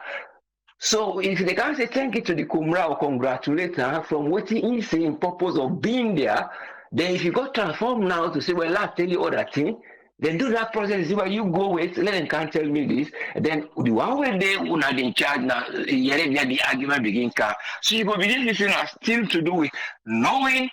So if they can say thank you to the Kumra or congratulate her from what he is saying purpose of being there, then if you got transformed now to say, well, I'll tell you other thing, then do that process. See where you go with, let them can't tell me this. Then the one way they will not in charge now, the argument begin. So you go begin listening still to do with knowing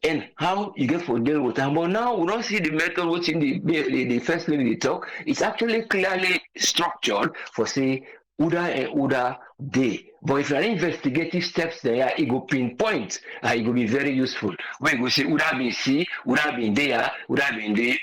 and how you get for deal with them. But now we don't see the method which in the first lady they talk. It's actually clearly structured for say Uda and Uda day. But if there are investigative steps there, it go pinpoint, it will be very useful. When we say Uda been see, Uda been there, Uda been there.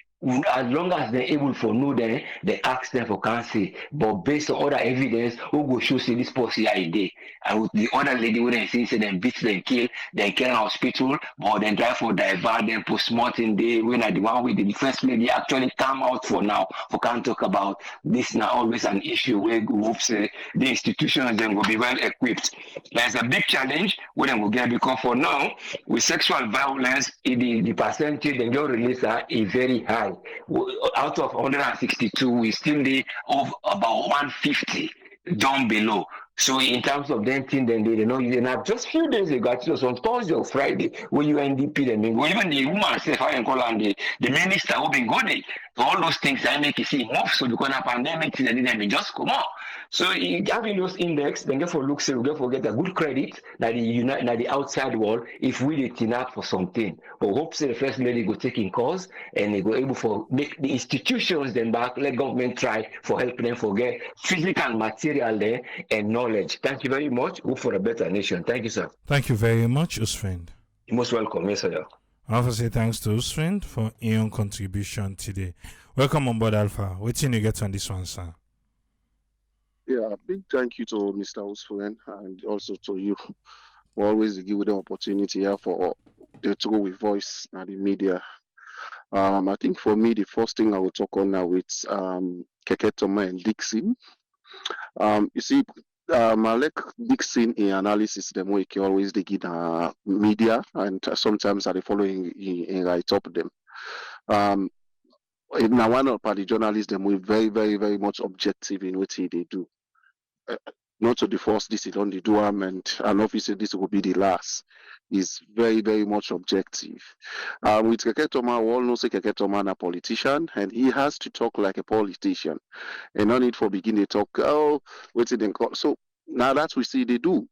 As long as they're able for know them, they ask them for counsel. But based on other evidence, who go show say this person are day. And the other lady when they say them beat them kill in hospital, but then try for divert them post-mortem day when the one with the first lady actually come out for now for can't talk about this now always an issue where groups the institutions then will be well equipped. There's a big challenge when they will get because for now with sexual violence the percentage they don't release is very high. Out of 162, we still need of about 150 down below. So in terms of them thing, then they know you have just few days ago, it was on Thursday or Friday, when you NDP them, even the woman say I call on the minister who been good. So all those things I make you see move. So because of pandemic, they didn't just come out. So having those index, then get for look, so we get for get a good credit that the outside world if we did turn up for something. But hope say the first lady go take in cause and they go able for make the institutions then back, let government try for helping them forget physical and material there and knowledge. Thank you very much. Hope for a better nation. Thank you, sir. Thank you very much, Usfriend. You're most welcome, yes, sir. I also say thanks to Usfriend for your contribution today. Welcome on board, Alpha. Waiting you get on this one, sir. Yeah, big thank you to Mr. Usfriend and also to you for always give the opportunity here for the to go with voice and the media. I think for me, the first thing I will talk on now with Keketoma and Dixon. You see, I like Dixon in analysis them way he always they get media and sometimes are they following in write up them. Now one of the journalists them we very much objective in what they do. Not to the first this is on the do and obviously this will be the last. Is very much objective. With Keketoma, we all know say Keketoma is a politician and he has to talk like a politician. And no need for begin to talk, what's it then called? So now that we see they do.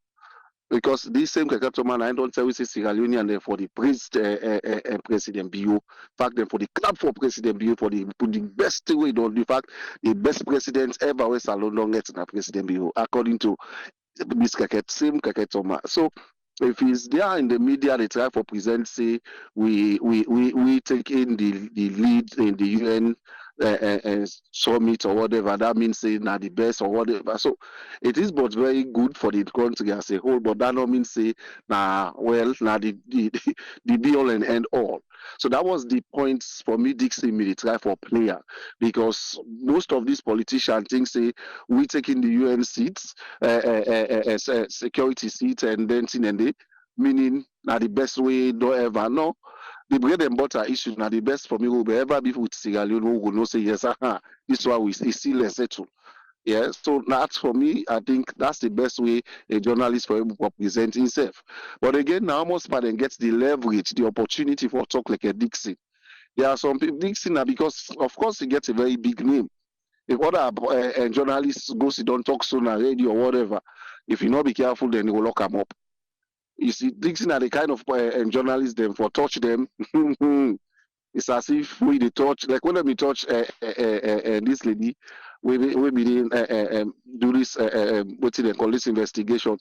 Because this same Kakatoman, I don't tell you say Sierra Leone and for the President Bio, fact then for the club for President Bio for the best way don't in fact the best president ever was London gets na President Bio according to this same Kakatoma. So if he's there in the media, they try for present say we take in the lead in the UN summit or whatever. That means say now the best or whatever. So it is but very good for the country as a whole, but that don't mean say now the be all and end all. So that was the point for me. Dixie me try for player because most of these politicians think say we taking the UN seats, security seats, and then meaning now the best way don't ever know. The bread and butter issue now the best for me will be ever be with Sierra Leone who will not say yes, this one is still less settled. Yeah, so that's for me. I think that's the best way a journalist for able to present himself. But again, now almost man gets the leverage, the opportunity for talk like a Dixie. There are some people Dixie now because of course he gets a very big name. If other journalists go sit don't talk so on radio or whatever, if you not be careful, then they will lock them up. You see, Dixon are the kind of journalists them for touch them. It's as if we they touch like when we touch this lady, we be do this what they call this investigation.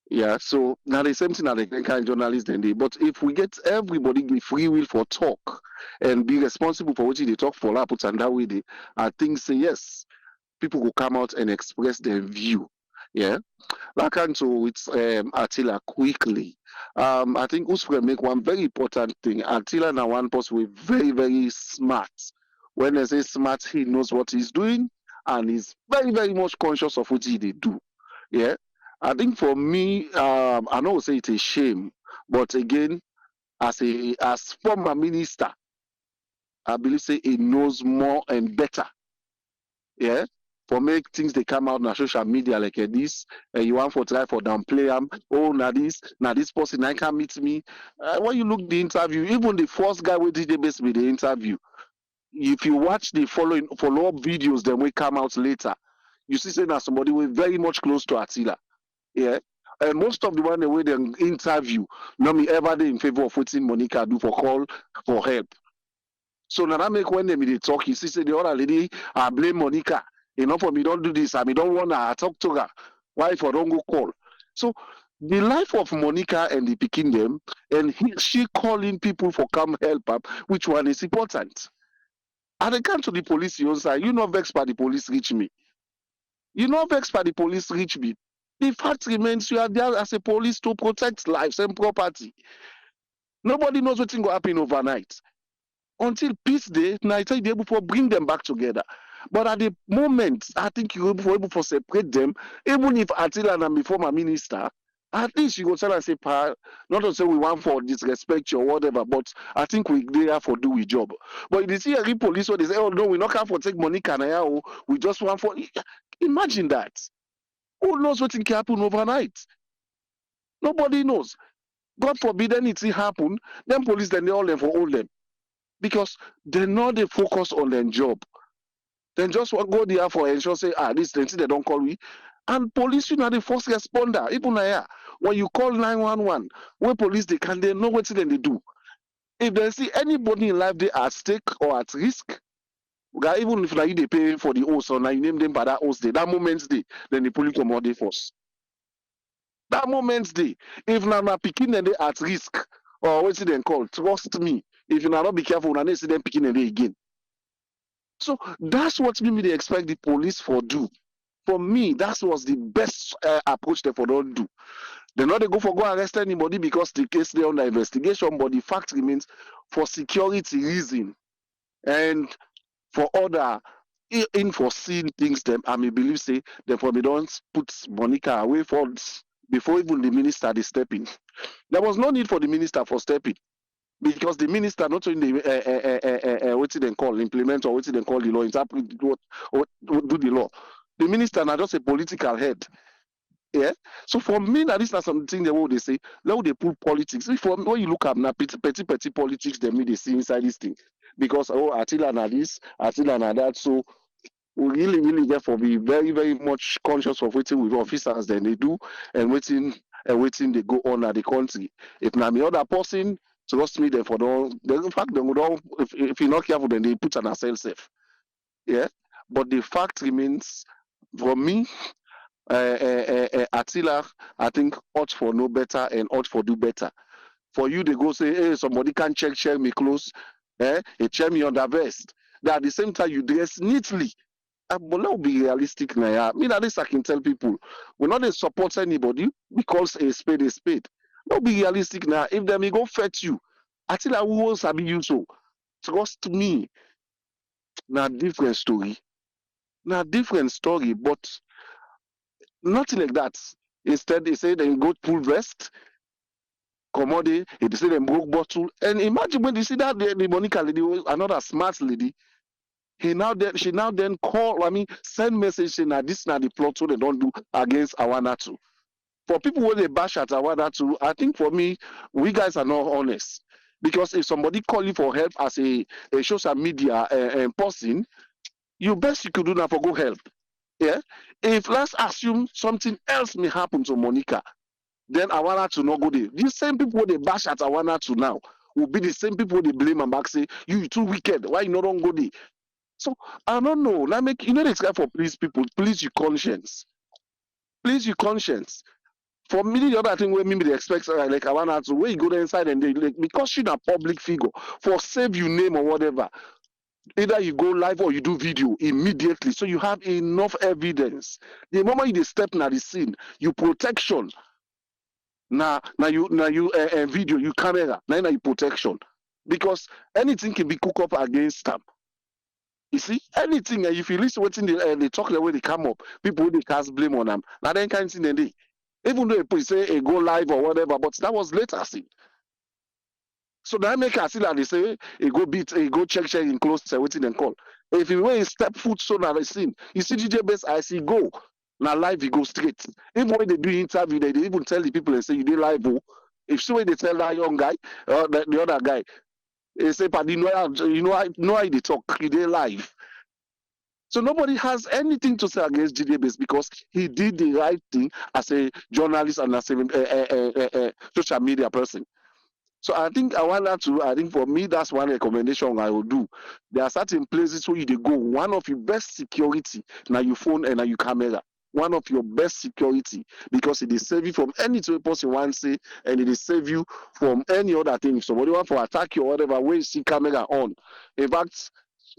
Yeah, so now the same thing that the kind of journalists then they. But if we get everybody give free will for talk and be responsible for what they talk for, and that way they, I think say yes, people will come out and express their view. Yeah. Back onto with Attila quickly. I think Usfre make one very important thing. Attila now one person with very, very smart. When I say smart, he knows what he's doing and he's very, very much conscious of what he do. Yeah. I think for me, I know say it's a shame, but again, as former minister, I believe say he knows more and better. Yeah. For make things they come out on social media like this, and you want for try for downplay them. Oh, now this person I can't meet me. When you look the interview, even the first guy with DJ base with the interview, if you watch the follow up videos, then we come out later, you see say that somebody was very much close to Attila. Yeah. And most of the one the way they interview, not me ever they in favor of what Monica do for call for help. So now that make when they talk, you see say the other lady I blame Monica. For me don't do this, I mean don't wanna talk to her. Why for don't go call? So the life of Monica and the picking them and she calling people for come help her, which one is important? And I come to the police, you say, you know vex by the police reach me. You know vex by the police reach me. The fact remains you are there as a police to protect lives and property. Nobody knows what's going to happen overnight. Until peace day, night they able to bring them back together. But at the moment, I think you're able to separate them, even if Attila and I'm former minister, at least you go tell us say, not to say we want for disrespect you or whatever, but I think we there for do we job. But if you see every police where they say, oh no, we're not going for take money, Kanaya, we just want for imagine that. Who knows what can happen overnight? Nobody knows. God forbid anything happen, then police then they all them for all them. Because they know they focus on their job. Then just go there for ensure say, this thing they don't call me. And police, you know, the first responder. Even here, when you call 911, where police they know what they do. If they see anybody in life they are at stake or at risk, even if like, they pay for the host or now you name them by that host day, that moment's day, then the police come out there first. That moment's day. If now picking and they at risk, or what they call, trust me. If you not be careful, when they see them picking and they again. So that's what maybe they expect the police for do. For me, that was the best approach they for don't do. They're not they go for go arrest anybody because the case they're under investigation, but the fact remains for security reason and for other unforeseen things them I may believe say therefore they don't put Monica away for before even the minister they step in. There was no need for the minister for stepping. Because the minister not only what they call implement or what they call the law, interpret what do the law. The minister not just a political head. Yeah. So for me, that is not something they say. Now they put politics. When you look at now petty politics, they see inside this thing. Because Attila na this, Attila na that. So we really therefore be very, very much conscious of waiting with officers then they do and waiting and waiting they go on at the country. If na me other person, trust me, then for don't. In fact, they would all, if you're not careful, then they put an ourselves safe. Yeah, but the fact remains, for me, Attila, I think ought for know better and ought for do better. For you, they go say, hey, somebody can check me close, they check me on the vest. That at the same time you dress neatly. But let's be realistic now. Yeah. I mean, at least I can tell people, we're not going to support anybody because a spade is spade. Let's be realistic now. If they may go fetch you, Attila who wants to be you so. Trust me, now different story. Now different story, but nothing like that. Instead, they say they go pull vest, commodity, they say they broke bottle. And imagine when you see that the Monica lady, another smart lady, she now then send message saying that this is not the plot so they don't do against Awana too. For people who they bash at Awana too, I think for me, we guys are not honest. Because if somebody call you for help as a social media person, you best you could do now for go help. Yeah. If let's assume something else may happen to Monica, then Awana to not go there. These same people who they bash at Awana to now will be the same people they blame and back say, you too wicked. Why you not don't go there? So I don't know. Like make this guy for please people, please your conscience. Please your conscience. For me, the other thing where maybe they expect like Awana to where you go there inside and they like because she's a public figure for save your name or whatever. Either you go live or you do video immediately, so you have enough evidence. The moment you step na the scene, you protection. Now you video, you camera, now you protection, because anything can be cooked up against them. You see, anything, if you listen to what they talk the way they come up, people they cast blame on them. Now then kind of thing they even though they say go live or whatever, but that was later seen. So that make us see like they say go beat, go check in close waiting and call. If you wait step foot so now they seen, you see DJ base I see go. Now live you go straight. Even when they do interview, they even tell the people and say you did live. If so they tell that young guy or the other guy, they say, "But you know how they talk, you did live." So nobody has anything to say against DJ Base because he did the right thing as a journalist and as a social media person. So I think for me, that's one recommendation I will do. There are certain places where you go. One of your best security, now your phone and now your camera. One of your best security because it is save you from any person wants say, and it is save you from any other thing. If somebody want to attack you or whatever, where you see camera on. In fact,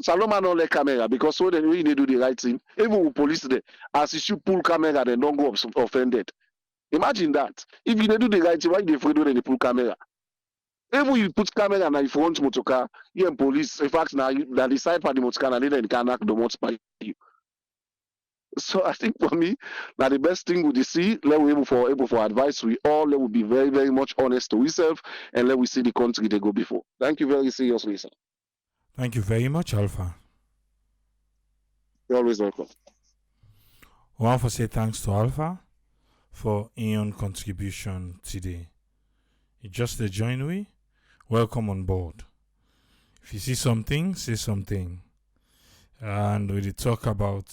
Saloma don't like camera because so then we need to do the right thing. Even with police there, as you should pull camera, then don't go offended. Imagine that. If you do the right thing, why they afraid when they pull camera? Even you put camera na if you want motor car, you and police, in fact, now the side part the motor car, and then they can knock the motor by you. So I think for me, now the best thing would see, let we able for advice, we all let we be very, very much honest to ourselves and let we see the country they go before. Thank you very seriously, sir. Thank you very much, Alpha. You're always welcome. I want to say thanks to Alpha for his contribution today. You just join me. Welcome on board. If you see something, say something. And we talk about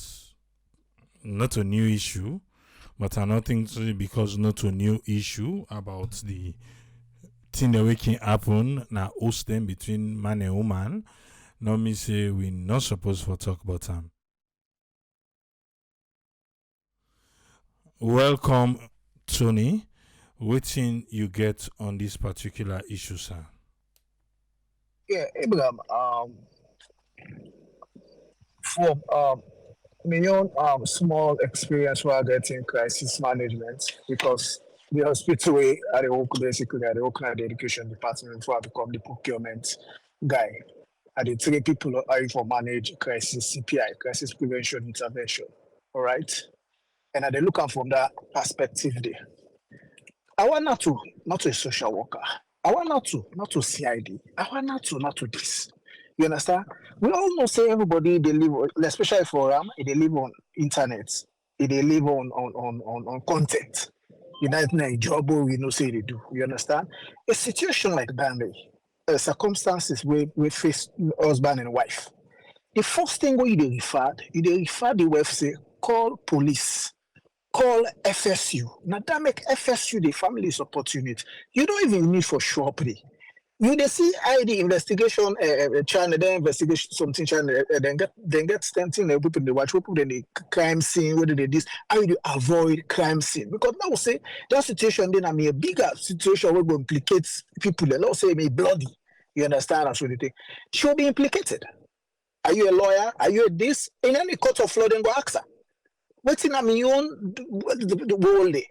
not a new issue, but another thing because not a new issue about the thing that we can happen now hosting between man and woman. Now me say we not supposed to talk about them. Welcome, Tony. What thing you get on this particular issue, sir? Yeah, Abraham, for my own small experience while getting crisis management, because the hospital way I work basically at the Oakland Education Department before I become the procurement guy. I did 3 people are for manage crisis CPI, crisis prevention intervention. All right. And I they looking from that perspective there. I want not to a social worker. I want not to CID. I want not to this. You understand? We all know say everybody they live, especially for they live on internet, they live on content. United job we know say they do. You understand? A situation like that, circumstances where we face husband and wife. The first thing where you refer the wife say call police call FSU. Now that make FSU the family's opportunity. You don't even need for short play. You they see ID investigation channel, then investigation something channel, then get something people they watch people then the crime scene, whether they this how you avoid crime scene. Because now say that situation then I mean a bigger situation where we implicate people, let's say may bloody. You understand that's what they think. She'll be implicated. Are you a lawyer? Are you a this? In any court of law, then go ask her. What's in a million the whole day?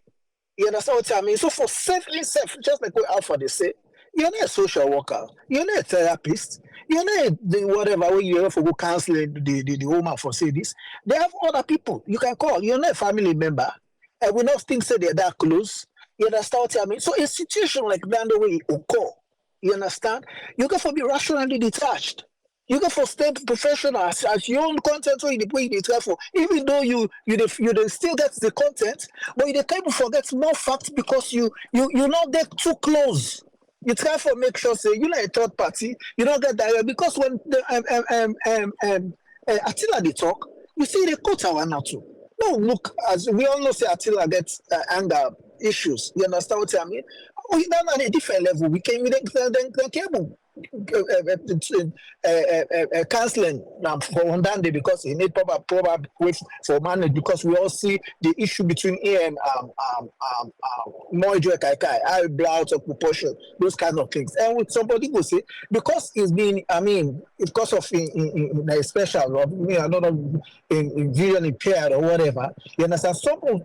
You understand what I mean? So for safely safe, just like what Alpha they say, you're not a social worker, you're not a therapist, you're not the whatever way you have to go counseling the woman for say this. They have other people you can call. You're not a family member, and we not think say they're that close. You understand what I mean? So a situation like that the way it occur, you understand? You got to be rationally detached. You got to stay professional as your own content where you detach for. Even though you still get the content, but you can't forget more facts because you not get too close. You try to make sure say you're not a third party. You don't get that because when the Attila they talk, you see they quote our now too. No, look, as we all know, say Attila gets anger issues. You understand what I mean? We done on a different level. We can then cable canceling for one day because he need probably wait for manage because we all see the issue between him and Mojo Kaikai, I blow out of proportion, those kind of things. And with somebody will say because it's been, I mean, because of in a special, or I don't know, in vision impaired or whatever. You understand?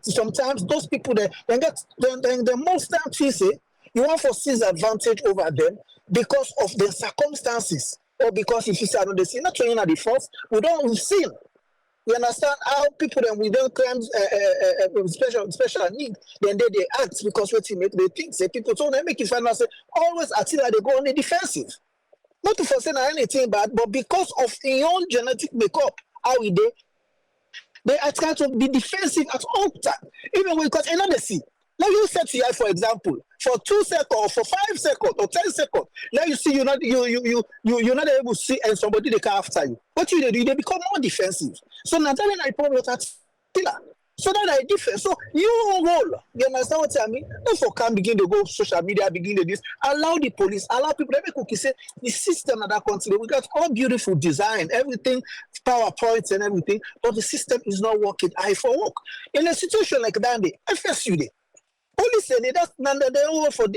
Sometimes those people they get the most time you say you want to seize advantage over them because of the circumstances or because if you say they see not training at the force, we've seen. You understand how people then we don't claim special need, then they act because what they think say people so they make it final say always until they go on the defensive. Not to forsake anything bad, but because of your own genetic makeup, how they are trying to be defensive at all time. Even when because another see. Now you set CI for example, for 2 seconds, or for 5 seconds, or 10 seconds. Now you see you're not able to see and somebody they come after you. What you do, they become more defensive. So now that I problem with that so that I different. So you role, you understand what I mean? Therefore can begin to go social media, begin to this, allow the police, allow people to make say the system of that country. We got all beautiful design, everything, PowerPoints and everything, but the system is not working. I for work. In a situation like that, the FSU day. Police say that's they over for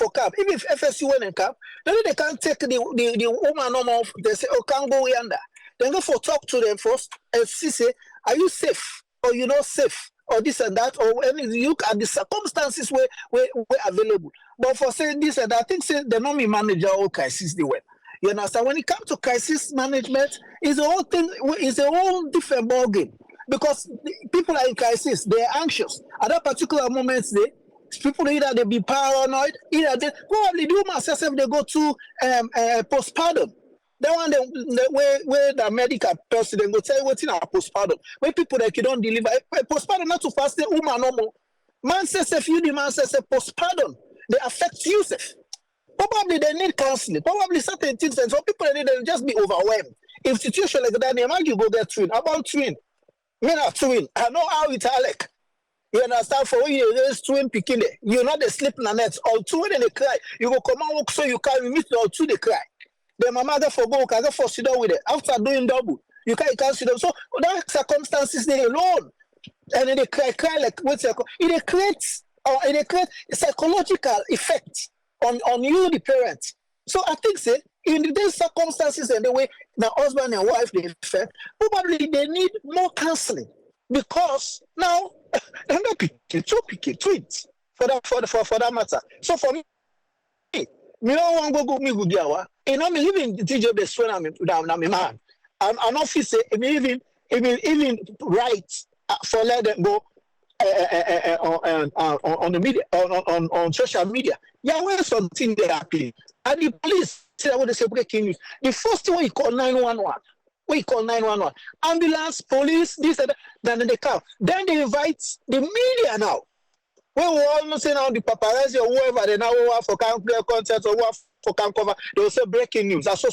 cap. Even if FSU went in cap, then they can't take the woman normal. They say, oh, can't go yonder. Then go for talk to them first and see say, are you safe or you not safe or this and that or any look at the circumstances where available. But for saying this and that, I think say the normally manager all crisis they went. You understand? When it comes to crisis management, it's a whole thing. It's a whole different ballgame. Because people are in crisis, they're anxious. At that particular moment, people either they be paranoid, either they probably do myself they go to postpartum. That one where the medical person they go tell you what's in a postpartum. When people like you don't deliver postpartum not too fast, the woman normal. Man says if you the man says postpartum, they affect you. Probably they need counseling, probably certain things, and some people they just be overwhelmed. If situation like that, they might you go get twin. About twin. Me not twin. I know how it's like. You understand? For when you raise twin picking it, you're not the sleep in the net. All two when they cry, you go come and walk so you can't meet all two they cry. Then my mother for go, can for sit down with it. After doing double, you can't sit down. So that circumstances they alone, and then they cry like what's it creates a psychological effect on you the parent. So I think say in these circumstances and the way the husband and wife they affect, probably they need more counseling because now they're not picking twins for that matter. So for me don't want go me good yawa. And I'm living DJ best when I'm a man. I'm not say even right for let them go on the media on social media. Yeah, when something they happen. And the police say what they say breaking news. The first thing we call 911. We call 911. Ambulance, police, this and that. Then they come. Then they invite the media now. When we all know say now the paparazzi or whoever they now want for can play content or want for can cover, they will say breaking news. So.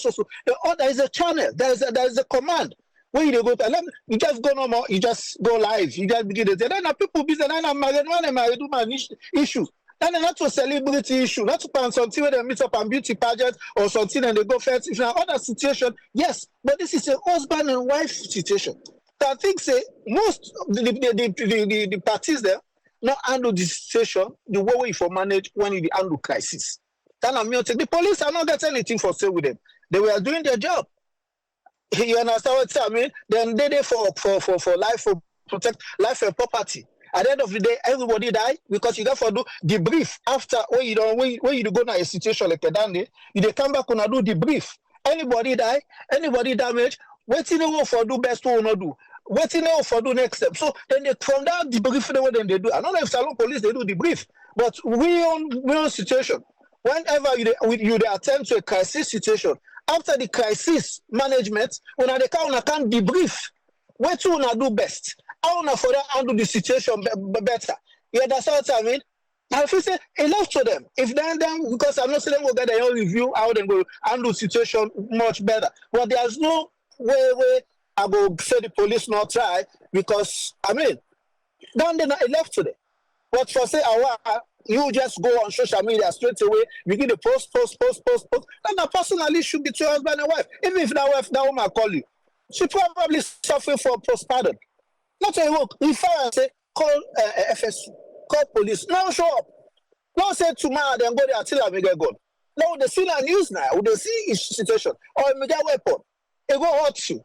There is a channel. There is a command When you go to them, you just go no more, you just go live, you just begin to say, then people business, then I'm married, when I'm married, man issue. Then not to celebrity issue, not to plan something where they meet up and beauty pageant or something and they go first. If you have other situation, yes, but this is a husband and wife situation. So I think say most the parties there not handle the situation the way you manage when you handle crisis. Then I'm the police are not getting anything for sale with them. They were doing their job. You understand what I mean? Then they for life, for protect life and property. At the end of the day, everybody die because you got to do debrief after when you don't when you go to a situation like that. You come back and do debrief. Anybody die, anybody damage, waiting for do best to not do. Waiting for do next step. So then they from that debrief then they do. I don't know if Salon police they do debrief, but we on situation. Whenever you attempt to a crisis situation, after the crisis management, when they can't debrief, what you wanna do best? How wanna for that handle the situation better? You understand what I mean? And if you say enough to them, if then because I'm not saying them will get their own review how they go handle the situation much better. But there's no way I go say the police not try because I mean then they're not enough to them. But for say you just go on social media straight away, begin to post. And that personally should be to husband and wife. Even if that woman call you, she probably suffering from postpartum. Not a work. If I say call FSU, call police, now show up. Now say tomorrow then go there until I get gone. Now they see the news now, they see each situation, or you get weapon, it go hurt you.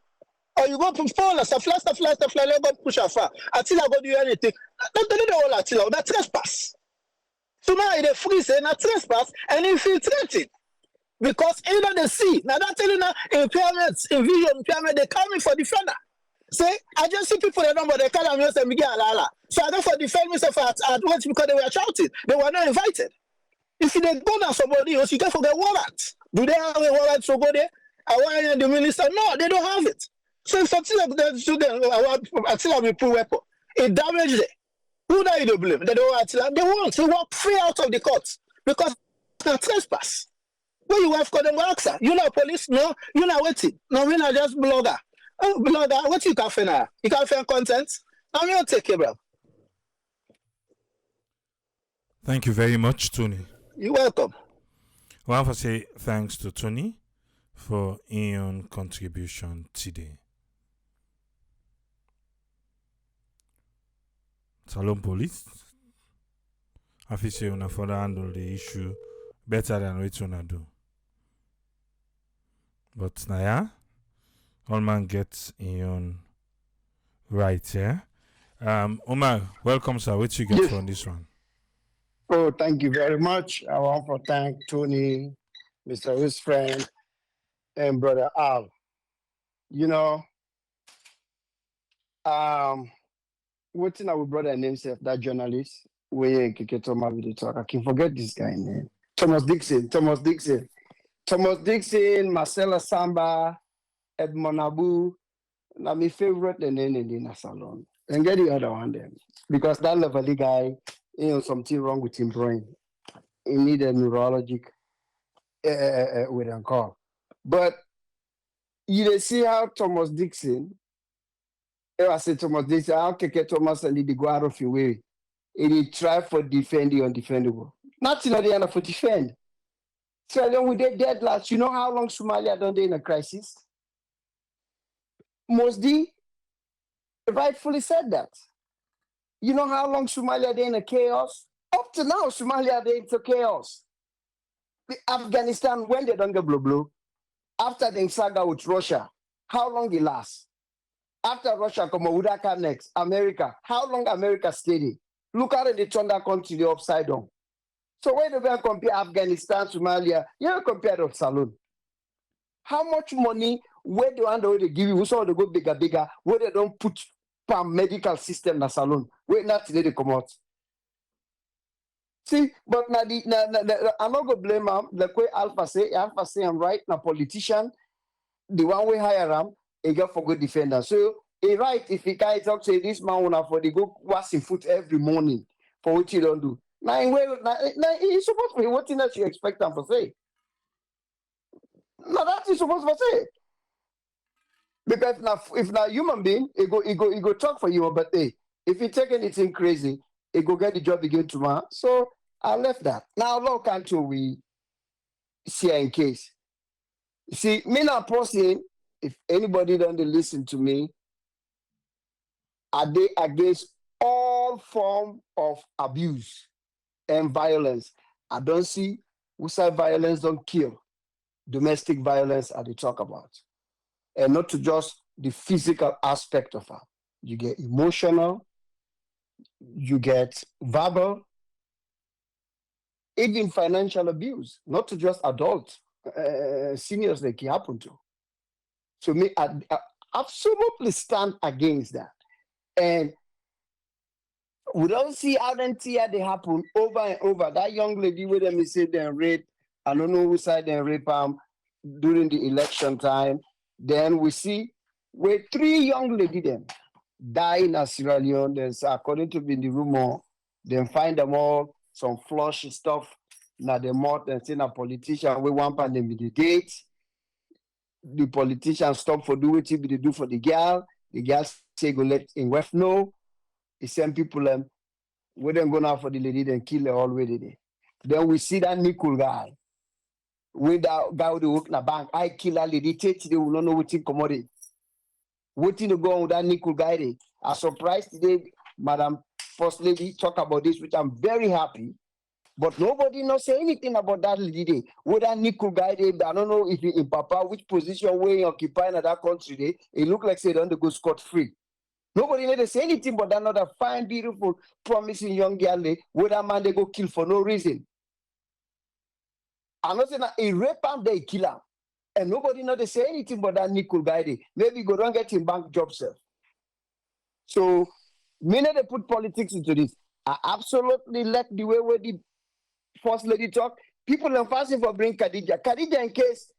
Or you go to fall, fly, let go push far. Until I go do anything. Don't do the whole until that trespass. So now they freeze and trespass and infiltrating. Because either they see, now that telling now impairments, in vision impairment, they coming for defender. Say, I just see people they number, they call them and Miguel Alala. So I go for defend myself at once because they were shouting. They were not invited. If they go down somebody else, you can forget warrant. Do they have a warrant to go there? I want the minister. No, they don't have it. So if something like that student until I pull weapon, it damaged them. Who do you blame? They don't want they want to walk free out of the court because it's trespass. When you have called them answer, you know police, no, you're not waiting. No, we're not just blogger. Oh, blogger, what you can find now? You can find content. Now you take it, bro. Thank you very much, Tony. You're welcome. I want to say thanks to Tony for his contribution today. Salon Police, I feel say una further handle the issue better than what you do. But now, yeah, all man gets in own right here. Omar, welcome, sir. What you get from this one? Oh, thank you very much. I want to thank Tony, Mr. His friend, and Brother Al. You know, what's in our brother name, that journalist, where Kiketoma video talk. I can forget this guy name. Thomas Dixon, Marcella Samba, Edmond Abu. Now my favorite the name in the salon. And get the other one then. Because that lovely guy, something wrong with him brain. He need a neurologic with a call. But you see how Thomas Dixon, I said Thomas Dixon, how Keke Thomas and the go out of your way. And he try for defend the undefendable. Nothing at the end for defend. So then with the dead last, you know how long Somalia done they in a crisis? Mosdi rightfully said that. You know how long Somalia they in a chaos? Up to now, Somalia they into chaos. Afghanistan, when they don't get blue, after the saga with Russia, how long it lasts? After Russia, come Udaka next, America. How long America steady? Look at the turn that country the upside down. So when they compare Afghanistan, Somalia, you don't compare the saloon. How much money where they want to give you, who saw they go bigger, where they don't put medical system in the salon, where not today they come out. See, but I'm not gonna blame him. Like way Alpha say I'm right, na politician, the one we hire him, he got for good defender. So he right if he can't talk say this man wanna for the go wash his foot every morning for what you don't do. Now he's supposed to be what thing that you expect him to say. No, that is supposed to say. Because now, if now human being, it go talk for you, but hey, if you take anything crazy, it go get the job again tomorrow. So I left that. Now, law country we see in case. See, me not posting, if anybody don't listen to me, are they against all form of abuse and violence? I don't see suicide violence don't kill. Domestic violence are they talk about. And not to just the physical aspect of it. You get emotional, you get verbal, even financial abuse, not to just adults, seniors like it happen to. So me, I absolutely stand against that. And we don't see how they happen over and over. That young lady with them say they rape, I don't know who side they rape during the election time. Then we see where 3 young lady them die in Sierra Leone. Then according to the rumor, then find them all some flush stuff. Now the mouth and say a politician we want them with the date. The politician stop for do what they do for the girl. The girl say go let in West know. The same people we don't go now for the lady then kill her already there. Then we see that nickel guy. With that guy with the work in the bank, I kill that lady, they will not know what in commodity. Waiting to go on with that nickel guy there. I'm surprised today, Madam First Lady talk about this, which I'm very happy. But nobody not say anything about that lady there. With that nickel guy there, I don't know if he in Papa, which position where he occupying in that country there. It look like say they don't go scot-free. Nobody need to say anything but another fine, beautiful, promising young girl where that man they go kill for no reason. I'm not saying that a rape him, they kill him. And nobody know they say anything but that nickel guy there. Maybe go don't get him bank job self. So, me they put politics into this. I absolutely let the way where the First Lady talk. People are fasting for bring Khadija. Khadija in case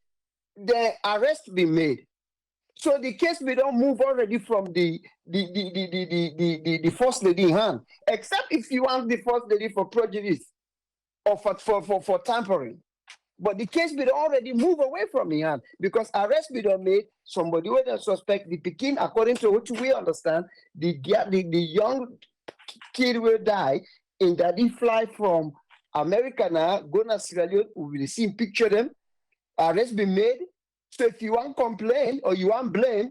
the arrest be made. So the case we don't move already from the First Lady in hand, except if you want the First Lady for prejudice or for tampering. But the case we don't already move away from in hand because arrest we don't made somebody who don't suspect the Pekin, according to what we understand, the young kid will die in that he fly from America now, go to Sierra Leone, we will see picture them, arrest be made. So if you want complain or you want blame,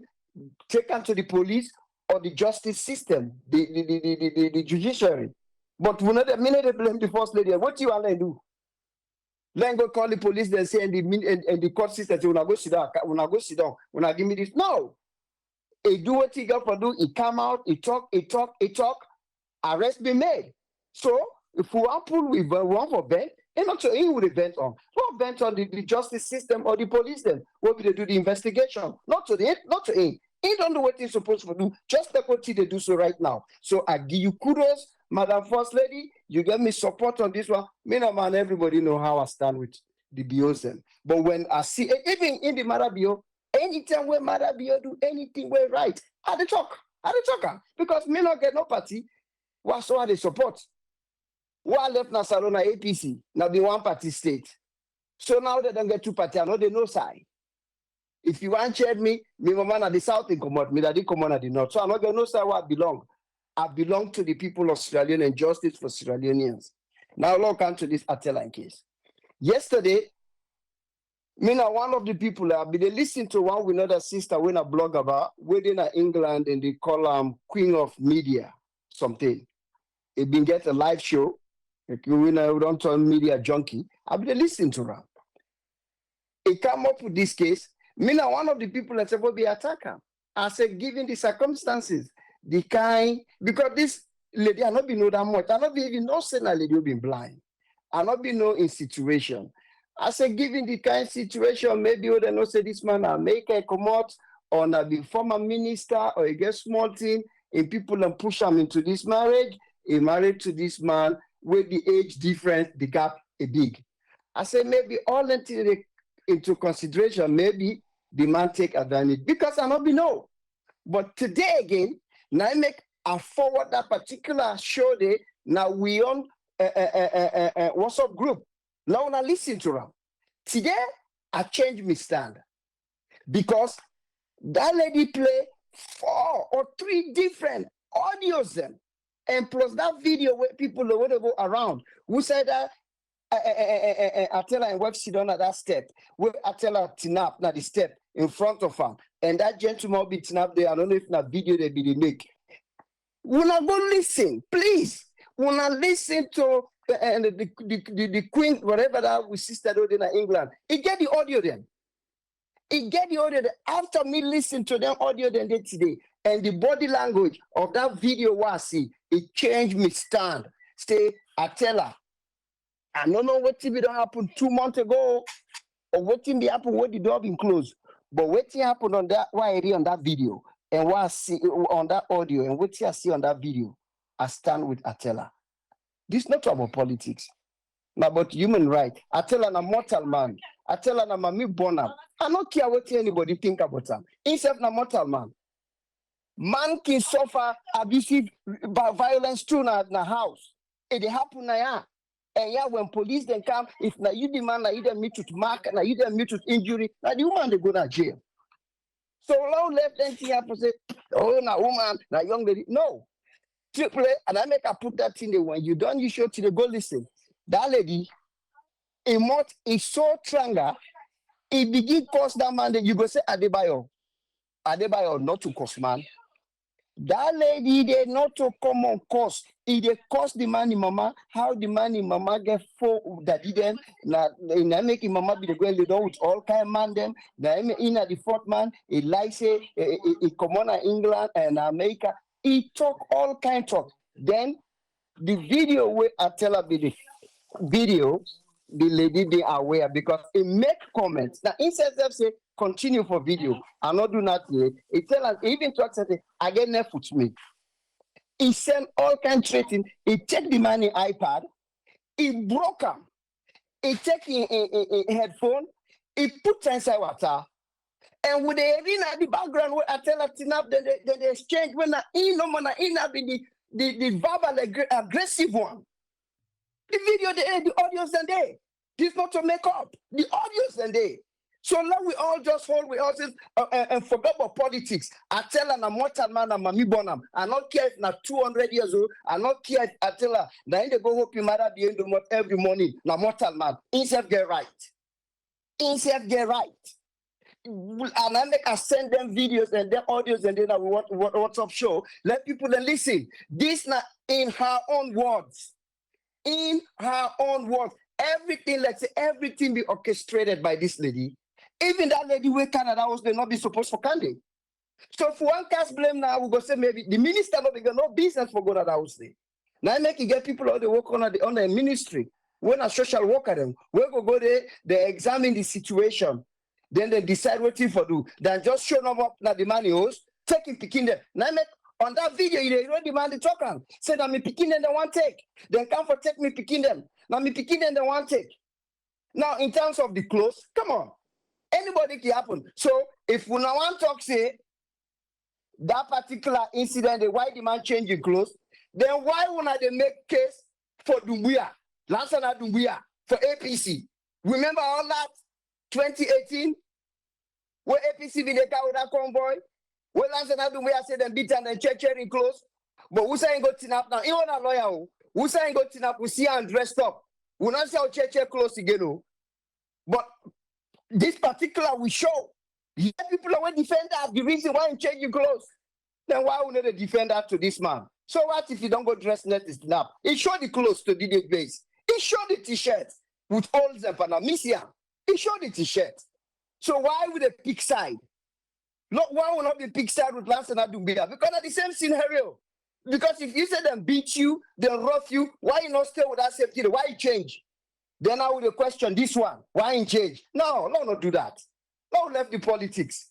take them to the police or the justice system, the judiciary. But we not the minute they blame the First Lady, what do you want to do? Then go call the police, then say and the court system, say, when I go sit down, when I give me this. No. He do what he got for do, he come out, he talk, arrest be made. So if we want pull, we want for bend, and not so he would event on. What bent on the justice system or the police then? What will they do the investigation? Not to him. He don't know what he's supposed to do. Just like what they do so right now. So I give you kudos, Madam First Lady. You get me support on this one. Me no man, everybody know how I stand with the BOs then. But when I see even in the Mother BO, anytime when Mother BO do anything way right, I dey talk. Because me not get no party. What so I dey support? Why left Nasarona APC? Now the one party state. So now they don't get two party. I know they no side. If you want to me man at the south in command, me that they come on at the north. So I'm not going to know side where I belong. I belong to the people of Sierra Leone and justice for Sierra Leoneans. Now look into this Atelan case. Yesterday, me now one of the people I've been listening to one with another sister when I blog about within England and they call Queen of Media something. It been get a live show. Like we don't turn media junkie. I've been listening to her. It come up with this case. Me now one of the people that said will be attacker. I said, given the circumstances, the kind because this lady I not be know that much. I not be even know saying a lady will be blind. I not be know in situation. I said, given the kind of situation, maybe they not say this man make a come out or not be former minister or a get small thing and people and push him into this marriage. He married to this man with the age difference, the gap a big. I said maybe all into consideration, maybe the man take advantage because I not be know. But today again, now I forward that particular show there. Now we on WhatsApp group. Now I listen to them. Today I change my stand because That lady play 4 or 3 different audios them. And plus that video where people will go around. Who said that I tell her and web sit down at that step. Where I tell her tinap na the step in front of her. And that gentleman be tinap there. I don't know if na video they be make. Wanna go listen, please. Wanna listen to and the queen, whatever that we sister do in England. It get the audio then. It get the audio then. After me listen to them audio then they today. And the body language of that video was see, it changed me stand. Say, I tell her, I don't know what TV don't happen 2 months ago, or what thing be happen when the door been closed. But what thing happened on that why I read on that video and what I see on that audio and what I see on that video, I stand with Atella. This is not about politics, but about human right. Atella na mortal man. Atella na mami bonam. I don't care what anybody think about him. Himself na mortal man. Man can suffer abusive violence too na house. It happen na ya. And yeah, when police then come, if na you demand, na you then meet with mark, na you then meet with injury, na the woman they go to jail. So long left then thing happen say, oh na woman, na young lady. No. Triple A, and I make her put that in there when you done you show to the go listen. That lady, is so stronger, it begin cause that man that you go say Adebayo not to cost man. That lady they not to come on cost. It they cost the money mama. How the money mama get for that then na make mama be the going to do with all kind of man them. Na in the fourth man, it like say it come on England and America. He talk all kind talk. Then the video where I tell her the video, the lady they aware because it make comments. Now instead of say continue for video, I not do not yet. It tell us even talk something, I get enough with me. He send all kind trading. He take the money iPad, he broke him. He take a headphone, he put inside water. And with the arena at the background where I tell her enough, they exchange when I in no man in be the verbal aggressive one. The video, the audios and they. This not to make up. The audios and they. So now we all just hold we all say and forget about politics. I tell her na mortal man and mami bonam. I not care if na 200 years old. I not care if I tell her na in the go hope you mother be in the month every morning. Na mortal man. Himself get right. Himself get right. And I make I send them videos and their audios and then I what's up show. Let people then listen. This not in her own words. In her own words. Everything, let's say everything be orchestrated by this lady. Even that lady where Canada was they not be supposed for Candy. So if one cast blame now, we go say maybe the minister not be no business for go to that house there. Now I make you get people all the work on the ministry. When a social worker them, we go there, they examine the situation. Then they decide what to do. Then just show them up now the money host, take him picking them. Now make on that video, you don't demand the token. Say that me picking them they want take. Then come for take me picking them. Now me picking them they want take. Now in terms of the clothes, come on. Anybody can happen. So if we now want to talk say that particular incident, the why the man changing clothes, then why won't they make case for Dumbuya? Lansana Dumbuya for APC. Remember all that 2018? Where APC be the car with that convoy? Where Lansana Dumbuya said them beat and then check in clothes. But who saying go tin up now? Even a lawyer who saying go tin up, we see and dressed up. We not see how check clothes again. But this particular we show. Yeah, people are defend that. The reason why I'm changing clothes. Then why would they defend that to this man? So what if you don't go dress net is snap? He showed the clothes to DJ base. He showed the t-shirt with holes and panamisia. He showed the t-shirt. So why would they pick side? Look, why will not be pick side with Lance and Adumbia? Because of the same scenario. Because if you say them beat you, they rough you, why you not stay with that safety? Why you change? Then I would question this one. Why in change? No, not do that. No, left the politics.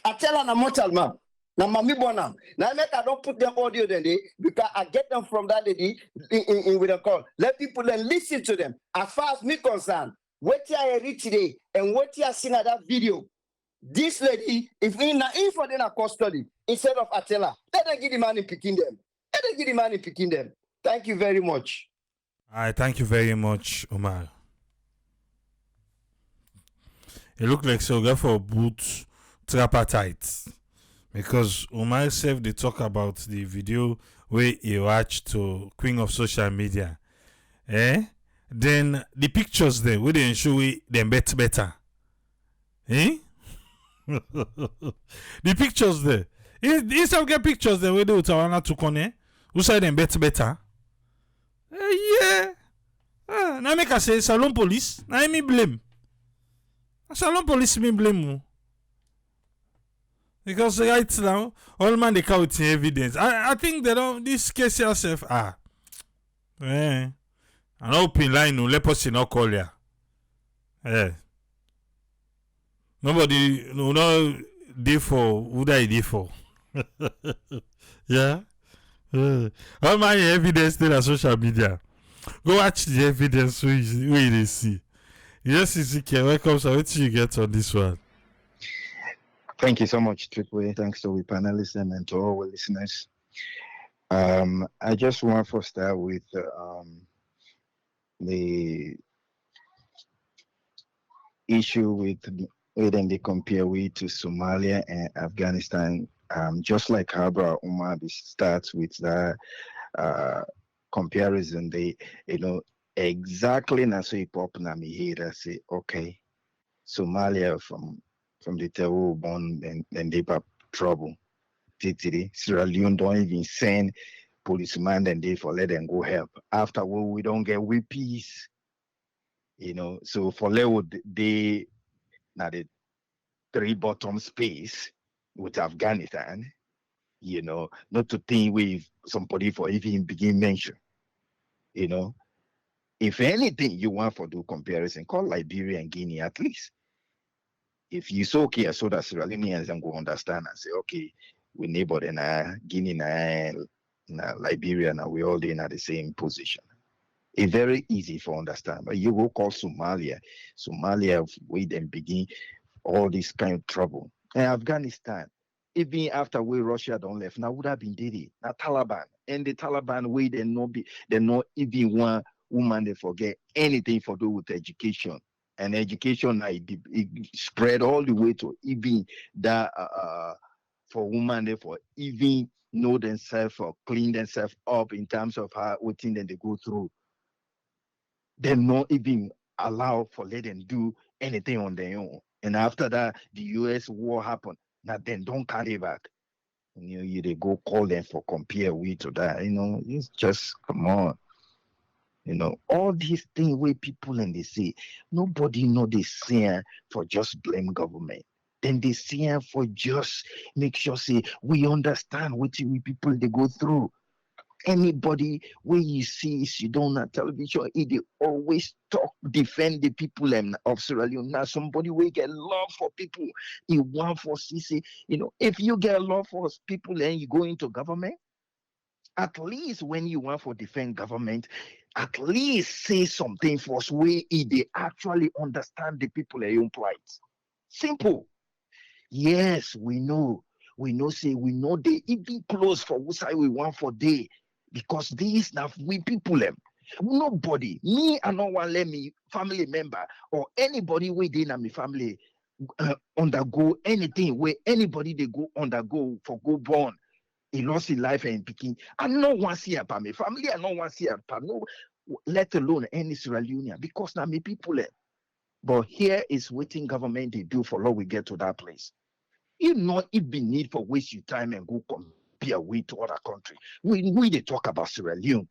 I tell her I'm mortal man. Now mami bonam. Now I don't put them audio then they because I get them from that lady in with a call. Let people then listen to them. As far as me concerned, what I read today and what I seen at that video, this lady, if for them a custody instead of Atella, let them give the money picking them. Let them give the money picking them. Thank you very much. All right, thank you very much, Omar. It looked like so go for boots tripartite. Because Umar self they talk about the video where he watched to Queen of Social Media. Then the pictures there where they show them better. The pictures there. Instead of get pictures there where they utawana to kone, who say them better. Yeah. Now make I say Salon Police. Now me blame. Salon Police me blame. Because right now, all man they count evidence. I think that this case yourself an open line no let us not call ya. Nobody no day for who I day for. Yeah. All my evidence still on social media. Go watch the evidence where they see. Yes, Ezekiel, welcome. So what you get on this one? Thank you so much, Triple. Thanks to the panelists and to all our listeners. I just want to start with the issue with when they compare we to Somalia and Afghanistan. Just like Harbor Umar starts with that comparison, they exactly na so pop na me here say okay, Somalia from the terror born and deep trouble. Sierra Leone don't even send policemen and they for let them go help. Afterward, we don't get we peace. So for let they now the three bottom space with Afghanistan, not to think with somebody for even begin mention. If anything you want for do comparison, call Liberia and Guinea at least. If you so okay, so that Sierra Leoneans and go understand and say, okay, we neighbor in Guinea and Liberia, now we all in the same position. It's very easy for understand. But you go call Somalia, we then begin all this kind of trouble. And Afghanistan, even after we Russia don't left, now would have been did it. Now Taliban. And the Taliban way they not even one woman they forget anything for do with education. And education it spread all the way to even that for women they for even know themselves or clean themselves up in terms of how what thing that they go through. They're not even allowed for let them do anything on their own. And after that, the US war happened. Now then don't carry back. You they go call them for compare with to that. It's just come on. All these things where people and they say nobody know they say for just blame government. Then they say for just make sure say we understand what we people they go through. Anybody where you see you don't on television, they always talk, defend the people of Sierra Leone. Now somebody will get love for people. He want for CC. If you get love for people and you go into government, at least when you want for defend government, at least say something for us where they actually understand the people in your plight. Simple. Yes, we know they even close for what side we want for day. Because these now we people them. Nobody, me and no one let me family member or anybody within my family undergo anything where anybody they go undergo for go born. He lost his life and picking. I no one see about my family, I no one see about no, let alone any Sierra Leonean, because now me people them. But here is waiting government they do for law we get to that place. You not even need for waste your time and go compare with to other country. We they talk about Sierra Leone.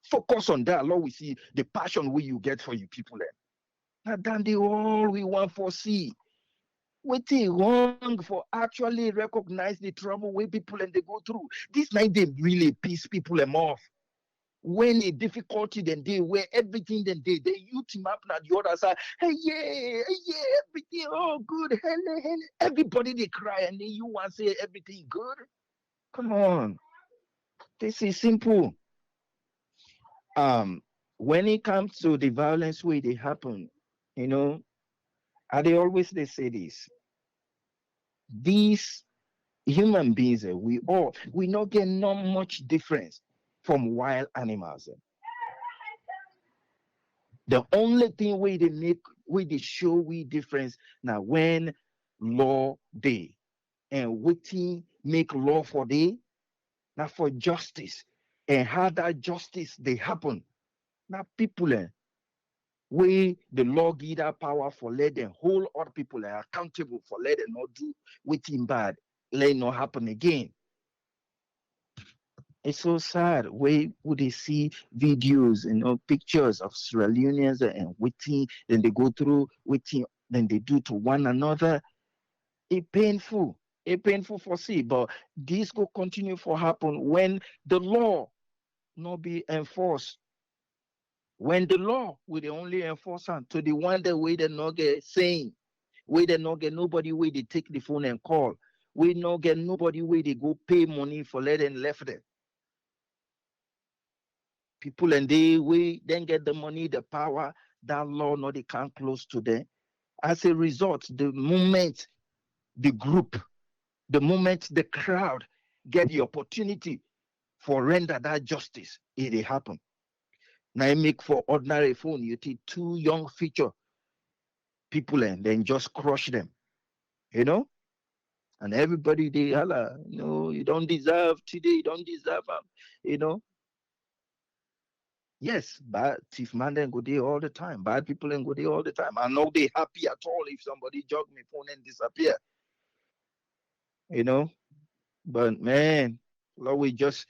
Focus on that. Lord, we see the passion we you get for you people then. Now they all we want for see. Waiting wrong for actually recognize the trouble where people and they go through. This night they really piss people them off. When a difficulty then they where everything then they you team up now the other side. Hey yeah, everything all good. Hey. Everybody they cry and then you want to say everything good. Come on. This is simple. When it comes to the violence way they happen, and they always they say this. These human beings, we not get not much difference from wild animals. The only thing we they show we difference now when law day and waiting make law for day, not for justice. And how that justice they happen. Now people we the law give that power for let them whole other people are accountable for let them not do waiting bad, let it not happen again. It's so sad. Where would they see videos, pictures of Sierra Leoneans and waiting, then they go through waiting, then they do to one another. It painful. It painful for see, but this will continue for happen when the law not be enforced. When the law will the only enforce to the one that way they not get saying, way they not get nobody way they take the phone and call, we not get nobody way they go pay money for letting left them. People and they we then get the money, the power, that law no they can't close to them. As a result, the moment the group, the moment the crowd get the opportunity for render that justice, it happen. Now I make for ordinary phone, you take two young feature people and then just crush them, you know? And everybody they holla, you don't deserve today, you don't deserve you know. Yes, bad thief man then go there all the time. Bad people then go there all the time. I know they happy at all if somebody jog me phone and disappear, you know. But man, Lord, we just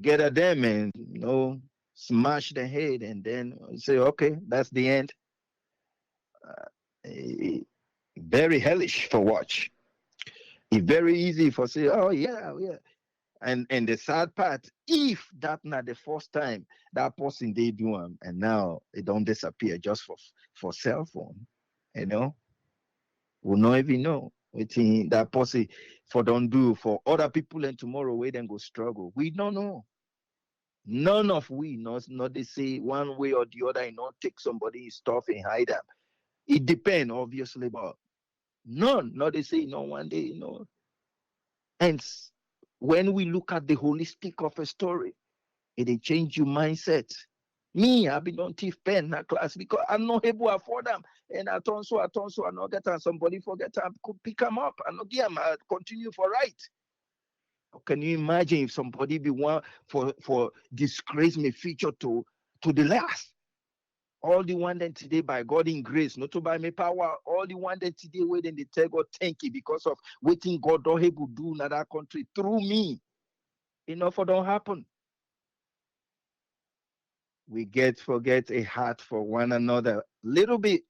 get at them and smash the head and then say, okay, that's the end. Eh, Very hellish for watch. It's very easy for say, oh yeah, yeah. And the sad part, if that not the first time that person they do them, and now it don't disappear just for cell phone, you know, we'll not even know. We think that person for don't do for other people and tomorrow we then go struggle. We don't know. None of we not they say one way or the other, take somebody's stuff and hide them. It depends, obviously, but none, not they say one day, And when we look at the holistic of a story, it change your mindset. Me, I've been on thief pen na class because I'm not able to afford them. And I turn so, I not get and somebody forget them, could pick them up. I not give them, I continue for right. Can you imagine if somebody be one for disgrace me feature to the last? All the one then today by God in grace, not to by me power, all the one then today waiting they tell God thank you because of waiting God don't able do in that country through me. Enough for don't happen. We forget a heart for one another. Little bit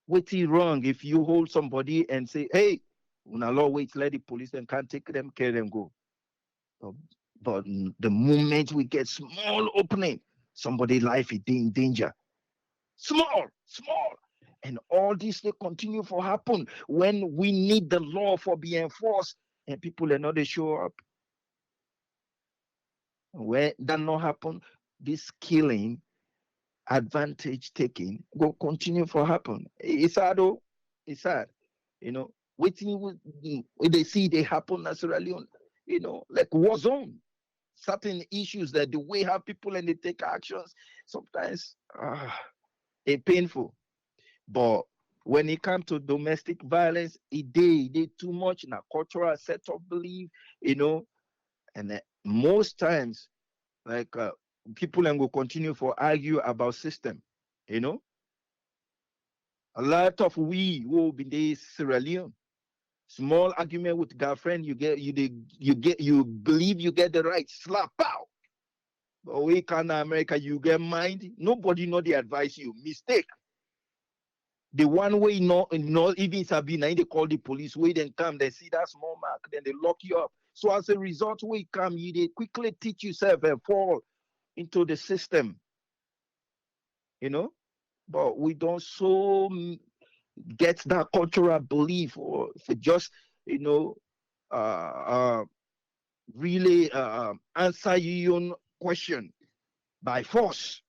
waiting wrong if you hold somebody and say, hey, una law wait, let the police and can't take them, carry them go. But the moment we get small opening, somebody's life is in danger. Small. And all this they continue for happen when we need the law for being enforced and people are not they show up. When that not happen, this killing, advantage taking will continue for happen. It's sad though. It's sad. Waiting with they see they happen naturally on, like war zone. Certain issues that the way how people and they take actions sometimes it's painful. But when it comes to domestic violence, they too much in a cultural set of belief, and most times like people and will continue for argue about system, you know. A lot of we will be the Sierra Leone. Small argument with girlfriend, you believe you get the right slap out. But we can America, you get mind. Nobody know the advice you mistake. The one way not even Sabina, they call the police, way then come, they see that small mark, then they lock you up. So as a result, we come, they quickly teach yourself and fall into the system, But we don't so get that cultural belief or for just, uh, uh, really answer your own question by force,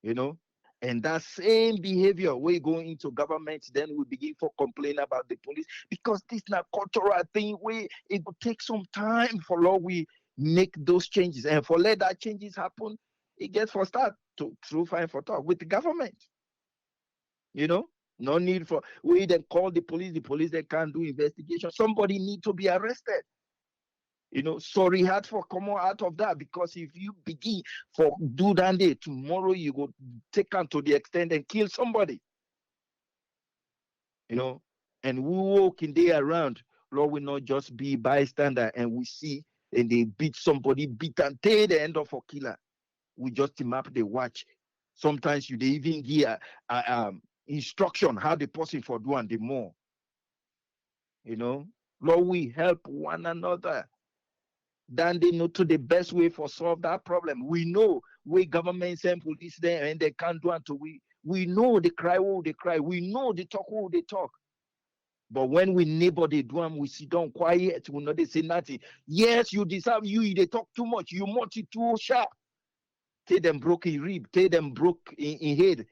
And that same behavior we go into government, then we begin to complain about the police because this is not cultural thing. It will take some time for law we make those changes and for let that changes happen. It gets for start to through fine for talk with the government, No need for we then call the police they can't do investigation. Somebody need to be arrested. Sorry had for come out of that, because if you begin for do that day, tomorrow you go take on to the extent and kill somebody. And we walking there around, Lord will not just be bystander and we see and they beat somebody, beat and take the end of a killer. We just map the watch. Sometimes you they even give instruction how the person for do and the more. Lord, we help one another. Then they know to the best way for solve that problem. We know we government and police there and they can't do until we know they cry who they cry. We know they talk who they talk. But when we neighbor they do them, we sit down quiet. We know they say nothing. Yes, you deserve they talk too much. You multi too sharp. Take them broke in rib, take them broke in head.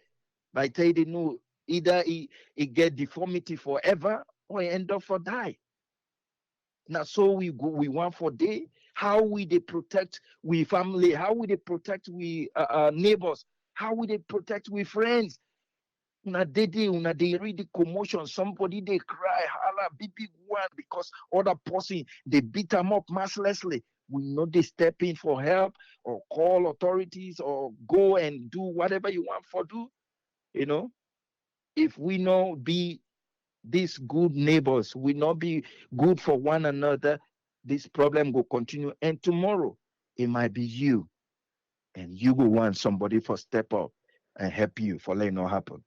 By tell they know either he get deformity forever or he end up for die. Now so we want for day. How we they protect we family? How we they protect we neighbors? How we they protect we friends? Una they read the commotion. Somebody they cry, holla, big one because other person they beat them up mercilessly. We know they step in for help or call authorities or go and do whatever you want for do. If we know be these good neighbors, we not be good for one another, this problem will continue. And tomorrow it might be you, and you will want somebody for step up and help you for letting it happen.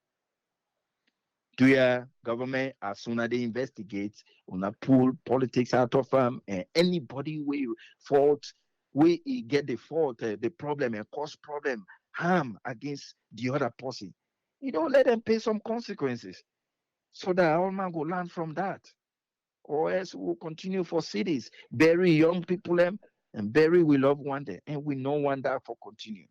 Do your government as soon as they investigate, una pull politics out of them, and anybody will fault, we get the fault, the problem and cause problem, harm against the other person. You don't let them pay some consequences, so that all man go learn from that, or else we'll continue for cities, bury young people them, and bury we love one day, and we no want that for continue.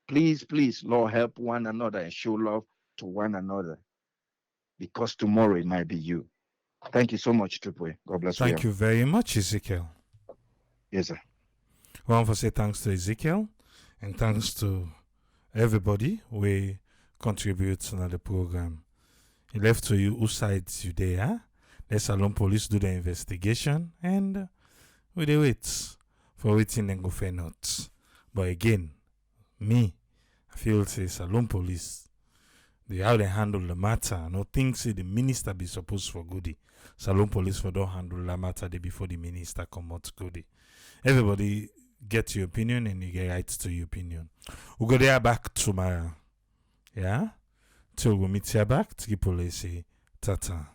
Please, Lord, help one another and show love to one another, because tomorrow it might be you. Thank you so much, Tripwe. God bless you. Thank you very much, Ezekiel. Yes, sir. We want to say thanks to Ezekiel and thanks to everybody who contributes to the program. He left to you who sides you there. Let Salon Police do the investigation and we do wait for waiting and go for not. But again, I feel say Salon Police, how they handle the matter. No think say the minister be supposed for goodie. Salon Police for don't handle the matter day before the minister come out goodie. Everybody get your opinion and you get right to your opinion. We'll go there back tomorrow. Yeah? Till we meet here back, Tripoli say tata.